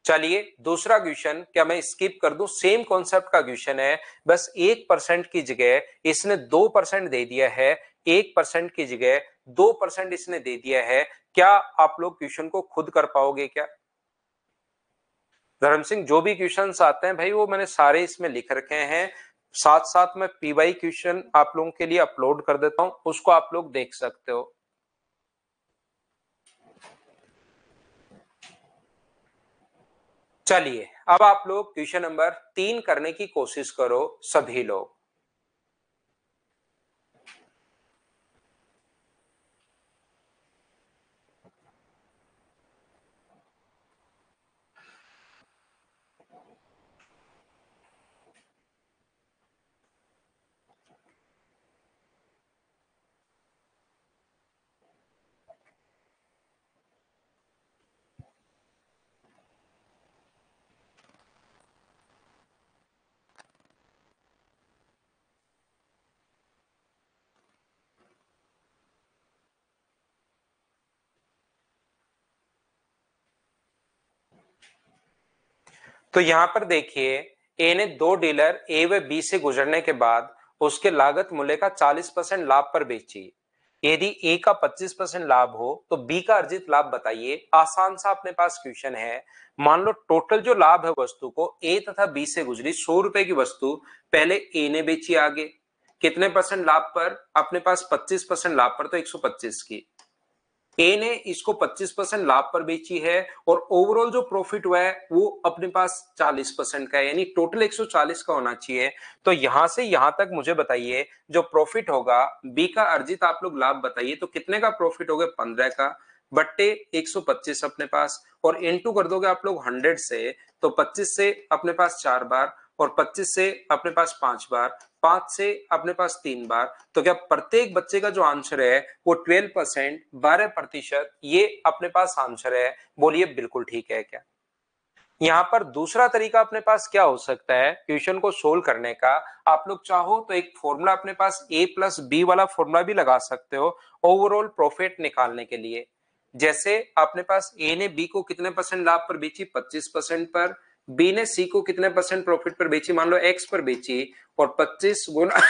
चलिए दूसरा क्वेश्चन क्या मैं स्किप कर दूं? सेम कॉन्सेप्ट का क्वेश्चन है, बस 1% की जगह इसने 2% दे दिया है, 1% की जगह 2% इसने दे दिया है। क्या आप लोग क्वेश्चन को खुद कर पाओगे क्या? धर्म सिंह, जो भी क्वेश्चंस आते हैं भाई वो मैंने सारे इसमें लिख रखे हैं, साथ साथ में पीवाई क्वेश्चन आप लोगों के लिए अपलोड कर देता हूं, उसको आप लोग देख सकते हो। चलिए अब आप लोग क्वेश्चन नंबर 3 करने की कोशिश करो सभी लोग। तो यहां पर देखिए, ए ने दो डीलर ए व बी से गुजरने के बाद उसके लागत मूल्य का 40% लाभ पर बेची। यदि ए का 25% लाभ हो तो बी का अर्जित लाभ बताइए। आसान सा अपने पास क्वेश्चन है। मान लो टोटल जो लाभ है वस्तु को ए तथा बी से गुजरी 100 रुपए की वस्तु पहले ए ने बेची आगे, कितने परसेंट लाभ पर? अपने पास 25% लाभ पर, तो 125 की। ए ने इसको 25% लाभ पर बेची है और ओवरऑल जो प्रॉफिट हुआ है वो अपने पास 40% का है, यानी टोटल 140 का होना चाहिए। तो यहां से यहां तक मुझे बताइए जो प्रॉफिट होगा बी का अर्जित आप लोग लाभ बताइए, तो कितने का प्रॉफिट होगा? 15 का बट्टे 125 अपने पास, और इनटू कर दोगे आप लोग 100 से, तो 25 से अपने पास 4 बार और 25 से अपने पास 5 बार, 5 से अपने पास 3 बार। तो क्या प्रत्येक बच्चे का जो आंसर है वो 12%, 12%, ये अपने पास आंसर है। बोलिए बिल्कुल ठीक है क्या? यहाँ पर दूसरा तरीका अपने पास क्या हो सकता है क्वेश्चन को सोल्व करने का? आप लोग चाहो तो एक फॉर्मूला अपने पास ए प्लस बी वाला फॉर्मूला भी लगा सकते हो ओवरऑल प्रॉफिट निकालने के लिए। जैसे अपने पास ए ने बी को कितने परसेंट लाभ पर बेची? 25% पर। बी ने सी को कितने परसेंट प्रॉफिट पर बेची? मान लो एक्स पर बेची, और 25 गुना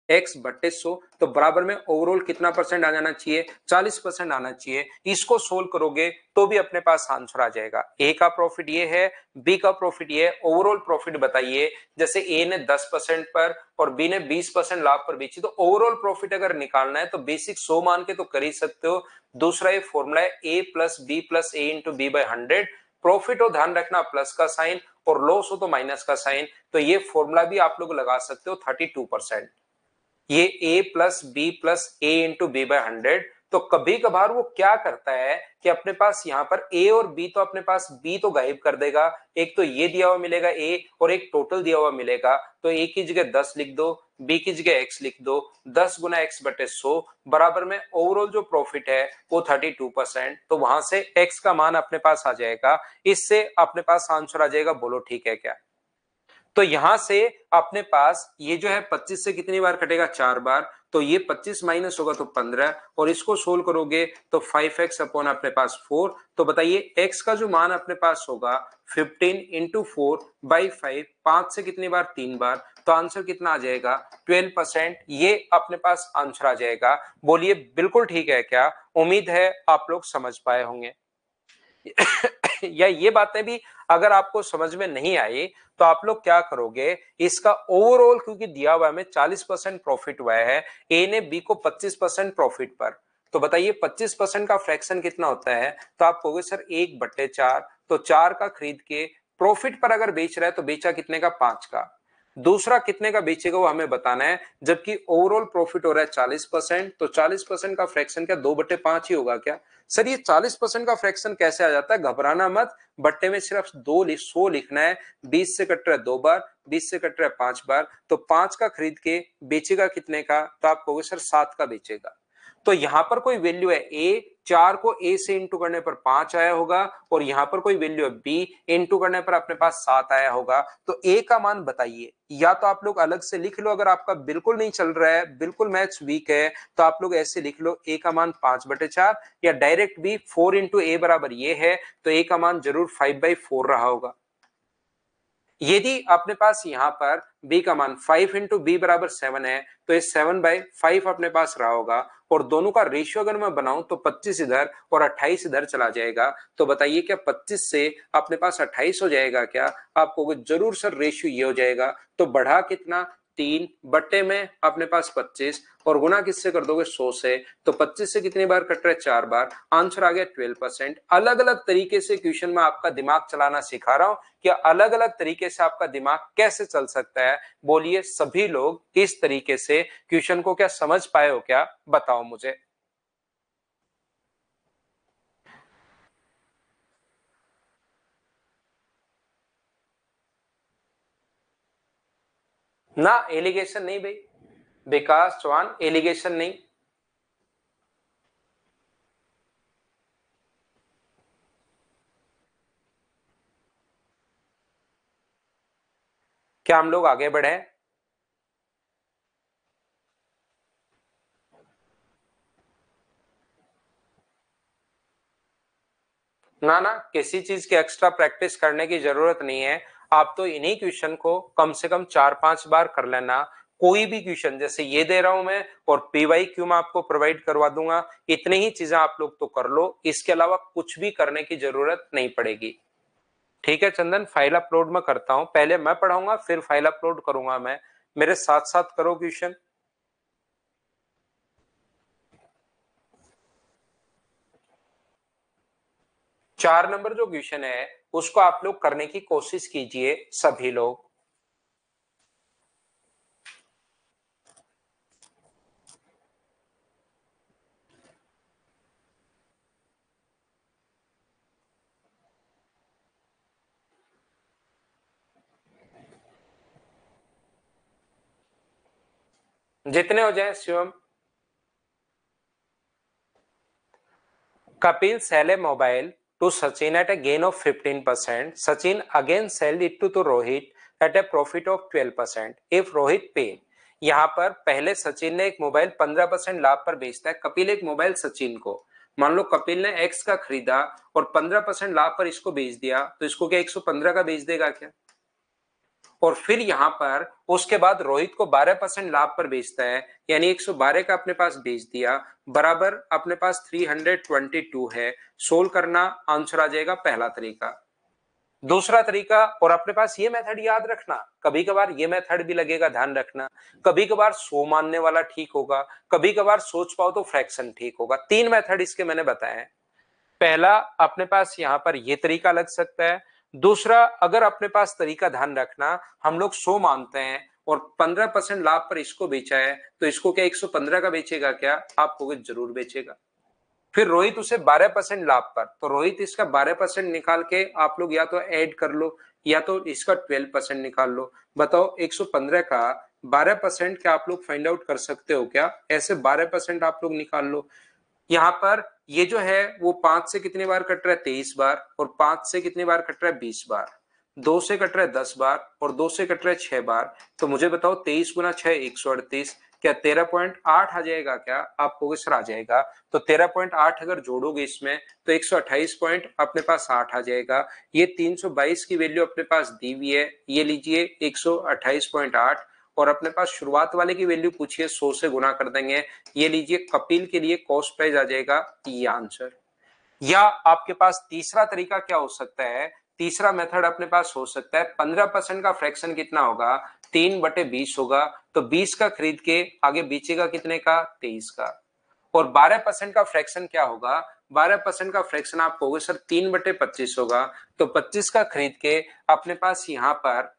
एक्स बट्टे 100, तो बराबर में ओवरऑल कितना परसेंट आ जाना चाहिए? 40% आना चाहिए। इसको सोल्व करोगे तो भी अपने पास आंसर आ जाएगा। ए का प्रॉफिट ये है, बी का प्रॉफिट ये है, ओवरऑल प्रॉफिट बताइए। जैसे ए ने 10% पर और बी ने 20% लाभ पर बेची, तो ओवरऑल प्रॉफिट अगर निकालना है तो बेसिक 100 मान के तो कर ही सकते हो। दूसरा ये फॉर्मूला है A plus B plus A into B by 100। Profit हो ध्यान रखना प्लस का साइन, और लॉस हो तो माइनस का साइन। तो ये फॉर्मूला भी आप लोग लगा सकते हो 32%। ये a plus B plus A into B by 100। तो कभी कभार वो क्या करता है कि अपने पास यहाँ पर a और b, तो अपने पास b तो गायब कर देगा। एक तो ये दिया हुआ मिलेगा a और एक टोटल दिया हुआ मिलेगा, तो a की जगह 10 लिख दो, b की जगह x लिख दो। 10 गुना x बटे 100 बराबर में ओवरऑल जो प्रॉफिट है वो 32%। तो वहां से x का मान अपने पास आ जाएगा। इससे अपने पास आंसर आ जाएगा। बोलो ठीक है क्या? तो यहां से अपने पास ये जो है 25 से कितनी बार कटेगा? 4 बार। तो ये 25 माइनस होगा तो 15, और इसको सोल्व करोगे तो 5x अपॉन अपने पास 4। तो बताइए x का जो मान अपने पास होगा 15 इंटू 4 बाई 5, 5 से कितनी बार? 3 बार। तो आंसर कितना आ जाएगा? 12%। ये अपने पास आंसर आ जाएगा। बोलिए बिल्कुल ठीक है क्या? उम्मीद है आप लोग समझ पाए होंगे। या ये बातें भी अगर आपको समझ में नहीं आई तो आप लोग क्या करोगे? इसका ओवरऑल क्योंकि दिया हुआ है 40% प्रॉफिट हुआ है, ए ने बी को 25% प्रॉफिट पर, तो बताइए 25% का फ्रैक्शन कितना होता है? तो आप कहोगे सर 1/4। तो 4 का खरीद के प्रॉफिट पर अगर बेच रहा है तो बेचा कितने का? 5 का। दूसरा कितने का बेचेगा वो हमें बताना है, जबकि ओवरऑल प्रॉफिट हो रहा है 40%। तो 40% का फ्रैक्शन क्या 2/5 ही होगा क्या? सर ये 40% का फ्रैक्शन कैसे आ जाता है? घबराना मत, बट्टे में सिर्फ 100 लिखना है। 20 से कट रहा है 2 बार, 20 से कट रहा है 5 बार, तो 5 का खरीद के बेचेगा कितने का? तो आप कहोगे सर 7 का बेचेगा। तो यहां पर कोई वैल्यू है ए, 4 को ए से इंटू करने पर 5 आया होगा, और यहां पर कोई वैल्यू है बी, इंटू करने पर अपने पास 7 आया होगा। तो ए का मान बताइए। या तो आप लोग अलग से लिख लो, अगर आपका बिल्कुल नहीं चल रहा है, बिल्कुल मैथ्स वीक है, तो आप लोग ऐसे लिख लो ए का मान 5/4, या डायरेक्ट भी 4 इंटू ए बराबर ये है, तो ए का मान जरूर 5/4 रहा होगा। यदि अपने पास यहां पर b का मान 5 इंटू बी बराबर 7 है, तो ये 7/5 अपने पास रहा होगा। और दोनों का रेशियो अगर मैं बनाऊं तो 25 इधर और 28 इधर चला जाएगा। तो बताइए क्या 25 से अपने पास 28 हो जाएगा क्या? आप कहोगे जरूर सर रेशियो ये हो जाएगा। तो बढ़ा कितना? 3 बट्टे में अपने पास 25, और गुना किससे कर दोगे? 100 से। तो 25 से कितनी बार कट रहा है? 4 बार। आंसर आ गया 12%। अलग अलग तरीके से क्वेश्चन में आपका दिमाग चलाना सिखा रहा हूं कि अलग अलग तरीके से आपका दिमाग कैसे चल सकता है। बोलिए सभी लोग इस तरीके से क्वेश्चन को क्या समझ पाए हो क्या? बताओ मुझे। ना एलिगेशन नहीं भाई, विकास चौहान, एलिगेशन नहीं। क्या हम लोग आगे बढ़े? ना ना, किसी चीज की एक्स्ट्रा प्रैक्टिस करने की जरूरत नहीं है। आप तो इन्हीं क्वेश्चन को कम से कम 4-5 बार कर लेना। कोई भी क्वेश्चन जैसे ये दे रहा हूं मैं और PYQ मैं आपको प्रोवाइड करवा दूंगा, इतनी ही चीजें आप लोग तो कर लो, इसके अलावा कुछ भी करने की जरूरत नहीं पड़ेगी। ठीक है चंदन, फाइल अपलोड मैं करता हूं, पहले मैं पढ़ाऊंगा फिर फाइल अपलोड करूंगा मैं, मेरे साथ साथ करो क्वेश्चन। 4 नंबर जो क्वेश्चन है उसको आप लोग करने की कोशिश कीजिए सभी लोग। जितने हो जाए Shivam. Kapil sell a mobile to Sachin at a gain of 15%. Sachin again sell it to Rohit at a profit of 12% if Rohit pay. यहाँ पर पहले सचिन ने एक मोबाइल 15% लाभ पर बेचता है, कपिल एक मोबाइल सचिन को, मान लो कपिल ने X का खरीदा और 15% लाभ पर इसको बेच दिया, तो इसको क्या 115 का बेच देगा क्या? और फिर यहां पर उसके बाद रोहित को 12% लाभ पर बेचता है, यानी 112 का अपने पास बेच दिया, बराबर अपने पास 322 है। सोल्व करना, आंसर आ जाएगा पहला तरीका। दूसरा तरीका, और अपने पास ये मेथड याद रखना, कभी कभार ये मेथड भी लगेगा, ध्यान रखना, कभी कभार 100 मानने वाला ठीक होगा, कभी कभार सोच पाओ तो फ्रैक्शन ठीक होगा। 3 मेथड इसके मैंने बताए हैं। पहला अपने पास यहां पर यह तरीका लग सकता है। दूसरा, अगर अपने पास तरीका ध्यान रखना, हम लोग 100 मानते हैं और 15% लाभ पर इसको बेचा है, तो इसको क्या 115 का बेचेगा क्या? आपको जरूर बेचेगा। फिर रोहित उसे 12% लाभ पर, तो रोहित इसका 12% निकाल के आप लोग या तो ऐड कर लो या तो इसका 12% निकाल लो। बताओ 115 का 12% क्या आप लोग फाइंड आउट कर सकते हो क्या? ऐसे 12% आप लोग निकाल लो। यहाँ पर ये जो है वो 5 से कितनी बार कट रहा है? 23 बार। और 5 से कितनी बार कट रहा है? 20 बार। 2 से कट रहा है 10 बार और 2 से कट रहा है 6 बार। तो मुझे बताओ 23 गुना 6 138, क्या 13.8 आ जाएगा क्या? आपको सर आ जाएगा। तो 13.8 अगर जोड़ोगे इसमें तो 128 पॉइंट अपने पास 8 आ जाएगा। ये 322 की वैल्यू अपने पास दी हुई है, ये लीजिए 128.8। और अपने पास शुरुआत वाले की वैल्यू पूछिए, 100 से गुना कर देंगे, ये लीजिए कपिल के लिए कॉस्ट प्राइस आ जाएगा, ये आंसर। या आपके पास तीसरा तरीका क्या हो सकता है? तीसरा मेथड अपने पास हो सकता है 15% का फ्रैक्शन कितना होगा? 3/20 होगा, तो 20 का खरीद के आगे बेचेगा कितने का? 23 का। और 12% का फ्रैक्शन क्या होगा? 12% का फ्रैक्शन आपको होगा सर 3/25 होगा, तो 25 का खरीद के अपने पास यहां पर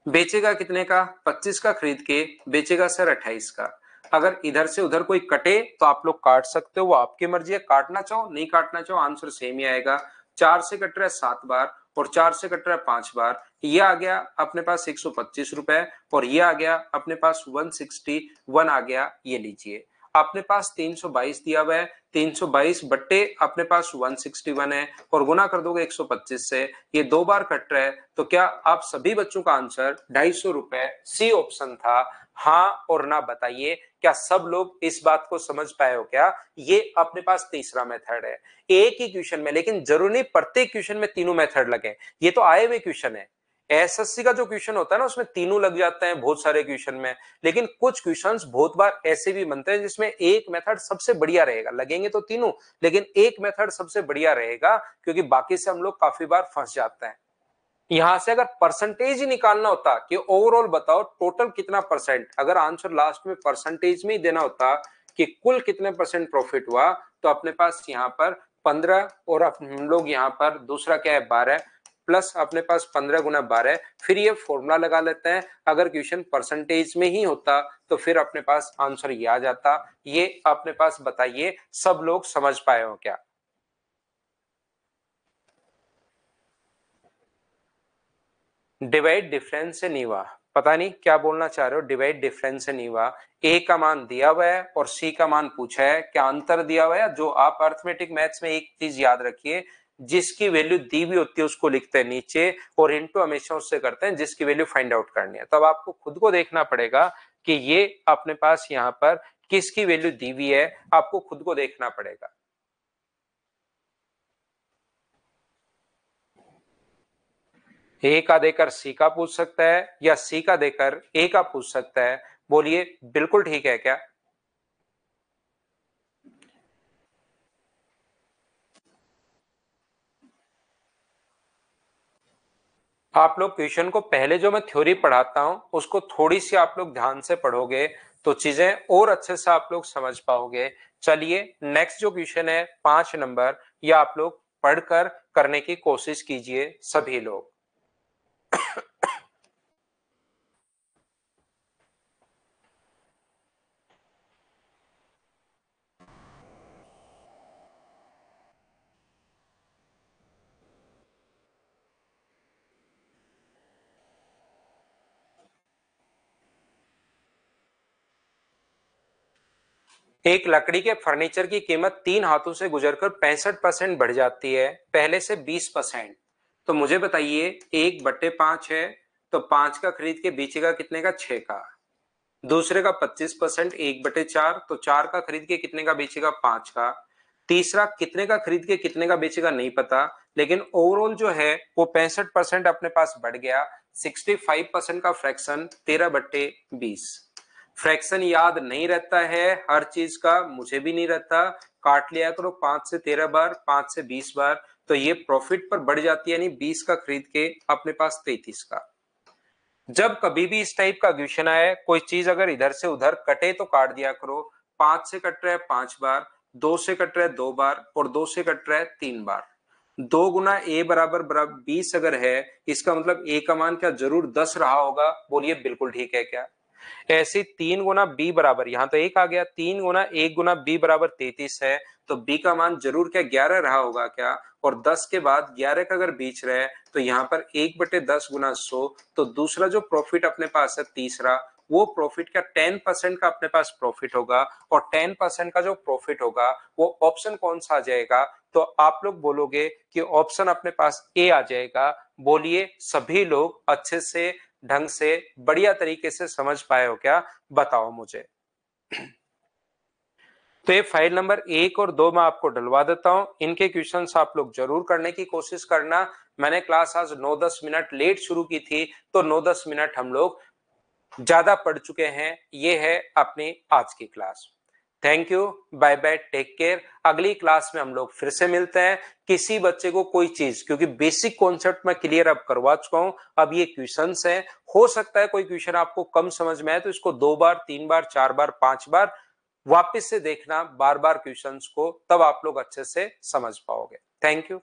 बेचेगा कितने का? 25 का खरीद के बेचेगा सर 28 का। अगर इधर से उधर कोई कटे तो आप लोग काट सकते हो, वो आपकी मर्जी है, काटना चाहो नहीं काटना चाहो आंसर सेम ही आएगा। 4 से कट रहा है 7 बार और 4 से कट रहा है 5 बार, ये आ गया अपने पास 125 रुपए और ये आ गया अपने पास 161 आ गया, ये लीजिए। अपने पास 322 दिया हुआ है, 322 बट्टे अपने पास 161 है और गुना कर दोगे 125 से, ये 2 बार कट रहा है, तो क्या आप सभी बच्चों का आंसर 250 रुपए सी ऑप्शन था? हाँ और ना बताइए, क्या सब लोग इस बात को समझ पाए हो क्या? ये अपने पास तीसरा मेथड है। एक ही क्वेश्चन में, लेकिन जरूरी नहीं प्रत्येक क्वेश्चन में तीनों मेथड लगे, ये तो आए हुए क्वेश्चन है। एसएससी का जो क्वेश्चन होता है ना उसमें तीनों लग जाते हैं बहुत सारे क्वेश्चन में, लेकिन कुछ क्वेश्चंस बहुत बार ऐसे भी बनते हैं जिसमें एक मेथड सबसे बढ़िया रहेगा, लगेंगे तो तीनों लेकिन एक मेथड सबसे बढ़िया रहेगा, क्योंकि बाकी से हम लोग काफी बार फंस जाते हैं। यहां से अगर परसेंटेज ही निकालना होता कि ओवरऑल बताओ टोटल कितना परसेंट, अगर आंसर लास्ट में परसेंटेज में ही देना होता कि कुल कितने परसेंट प्रॉफिट हुआ, तो अपने पास यहाँ पर 15 और हम लोग यहाँ पर दूसरा क्या है 12 प्लस अपने पास 15 गुना 12, फिर ये फॉर्मूला लगा लेते हैं। अगर क्वेश्चन परसेंटेज में ही होता तो फिर अपने पास आंसर ये आ जाता। ये अपने पास बताइए सब लोग समझ पाए हो क्या? डिवाइड डिफरेंस से नहीं हुआ, पता नहीं क्या बोलना चाह रहे हो। डिवाइड डिफरेंस से नहीं हुआ, ए का मान दिया हुआ है और सी का मान पूछा है, क्या अंतर दिया हुआ है? जो आप अर्थमेटिक मैथ्स में एक चीज याद रखिए, जिसकी वैल्यू दी हुई होती है उसको लिखते हैं नीचे और इनटू हमेशा उससे करते हैं जिसकी वैल्यू फाइंड आउट करनी है। तब आपको खुद को देखना पड़ेगा कि ये अपने पास यहाँ पर किसकी वैल्यू दी हुई है, आपको खुद को देखना पड़ेगा। ए का देकर सी का पूछ सकता है या सी का देकर ए का पूछ सकता है। बोलिए बिल्कुल ठीक है क्या? आप लोग क्वेश्चन को पहले जो मैं थ्योरी पढ़ाता हूं उसको थोड़ी सी आप लोग ध्यान से पढ़ोगे तो चीजें और अच्छे से आप लोग समझ पाओगे। चलिए नेक्स्ट जो क्वेश्चन है 5 नंबर, या आप लोग पढ़कर करने की कोशिश कीजिए सभी लोग। एक लकड़ी के फर्नीचर की कीमत 3 हाथों से गुजरकर 65% बढ़ जाती है, पहले से 20%। तो मुझे बताइए 1/5 है, तो 5 का खरीद के बेचेगा कितने का? 6 का। दूसरे का 25%, 1/4, तो 4 का खरीद के कितने का बेचेगा? 5 का। तीसरा कितने का खरीद के कितने का बेचेगा नहीं पता, लेकिन ओवरऑल जो है वो 65% अपने पास बढ़ गया। 65% का फ्रैक्शन 13/20। फ्रैक्शन याद नहीं रहता है हर चीज का, मुझे भी नहीं रहता। काट लिया करो 5 से 13 बार, 5 से 20 बार, तो ये प्रॉफिट पर बढ़ जाती है, यानी 20 का खरीद के अपने पास 33 का। जब कभी भी इस टाइप का क्वेश्चन आए, कोई चीज अगर इधर से उधर कटे तो काट दिया करो। 5 से कट रहा है 5 बार, 2 से कट रहा है 2 बार, और 2 से कट रहा है 3 बार। 2 गुना ए बराबर बराबर 20 अगर है, इसका मतलब ए का मान क्या जरूर 10 रहा होगा? बोलिए बिल्कुल ठीक है क्या? ऐसे 3 गुना बी बराबर, यहां तो 1 आ गया, 3 गुना 1 गुना बी बराबर 33 है, तो बी का मान जरूर क्या 11 रहा होगा क्या? और 10 के बाद 11 का अगर बीच रहे तो यहाँ पर 1/10 गुना 100, तो दूसरा जो प्रॉफिट अपने पास है तीसरा, वो प्रॉफिट का 10% का अपने पास प्रॉफिट होगा। और 10% का जो प्रॉफिट होगा वो ऑप्शन कौन सा आ जाएगा? तो आप लोग बोलोगे कि ऑप्शन अपने पास ए आ जाएगा। बोलिए सभी लोग अच्छे से ढंग से बढ़िया तरीके से समझ पाए हो क्या? बताओ मुझे। तो ये फाइल नंबर 1 और 2 मैं आपको डलवा देता हूं, इनके क्वेश्चंस आप लोग जरूर करने की कोशिश करना। मैंने क्लास आज 9-10 मिनट लेट शुरू की थी, तो 9-10 मिनट हम लोग ज्यादा पढ़ चुके हैं। ये है अपनी आज की class. Thank you, bye bye, take care. अगली क्लास में हम लोग फिर से मिलते हैं। किसी बच्चे को कोई चीज, क्योंकि बेसिक कॉन्सेप्ट मैं क्लियर अब करवा चुका हूं, अब ये क्वेश्चंस हैं, हो सकता है कोई क्वेश्चन आपको कम समझ में आए तो इसको 2 बार, 3 बार, 4 बार, 5 बार वापस से देखना, बार बार क्वेश्चंस को, तब आप लोग अच्छे से समझ पाओगे। Thank you.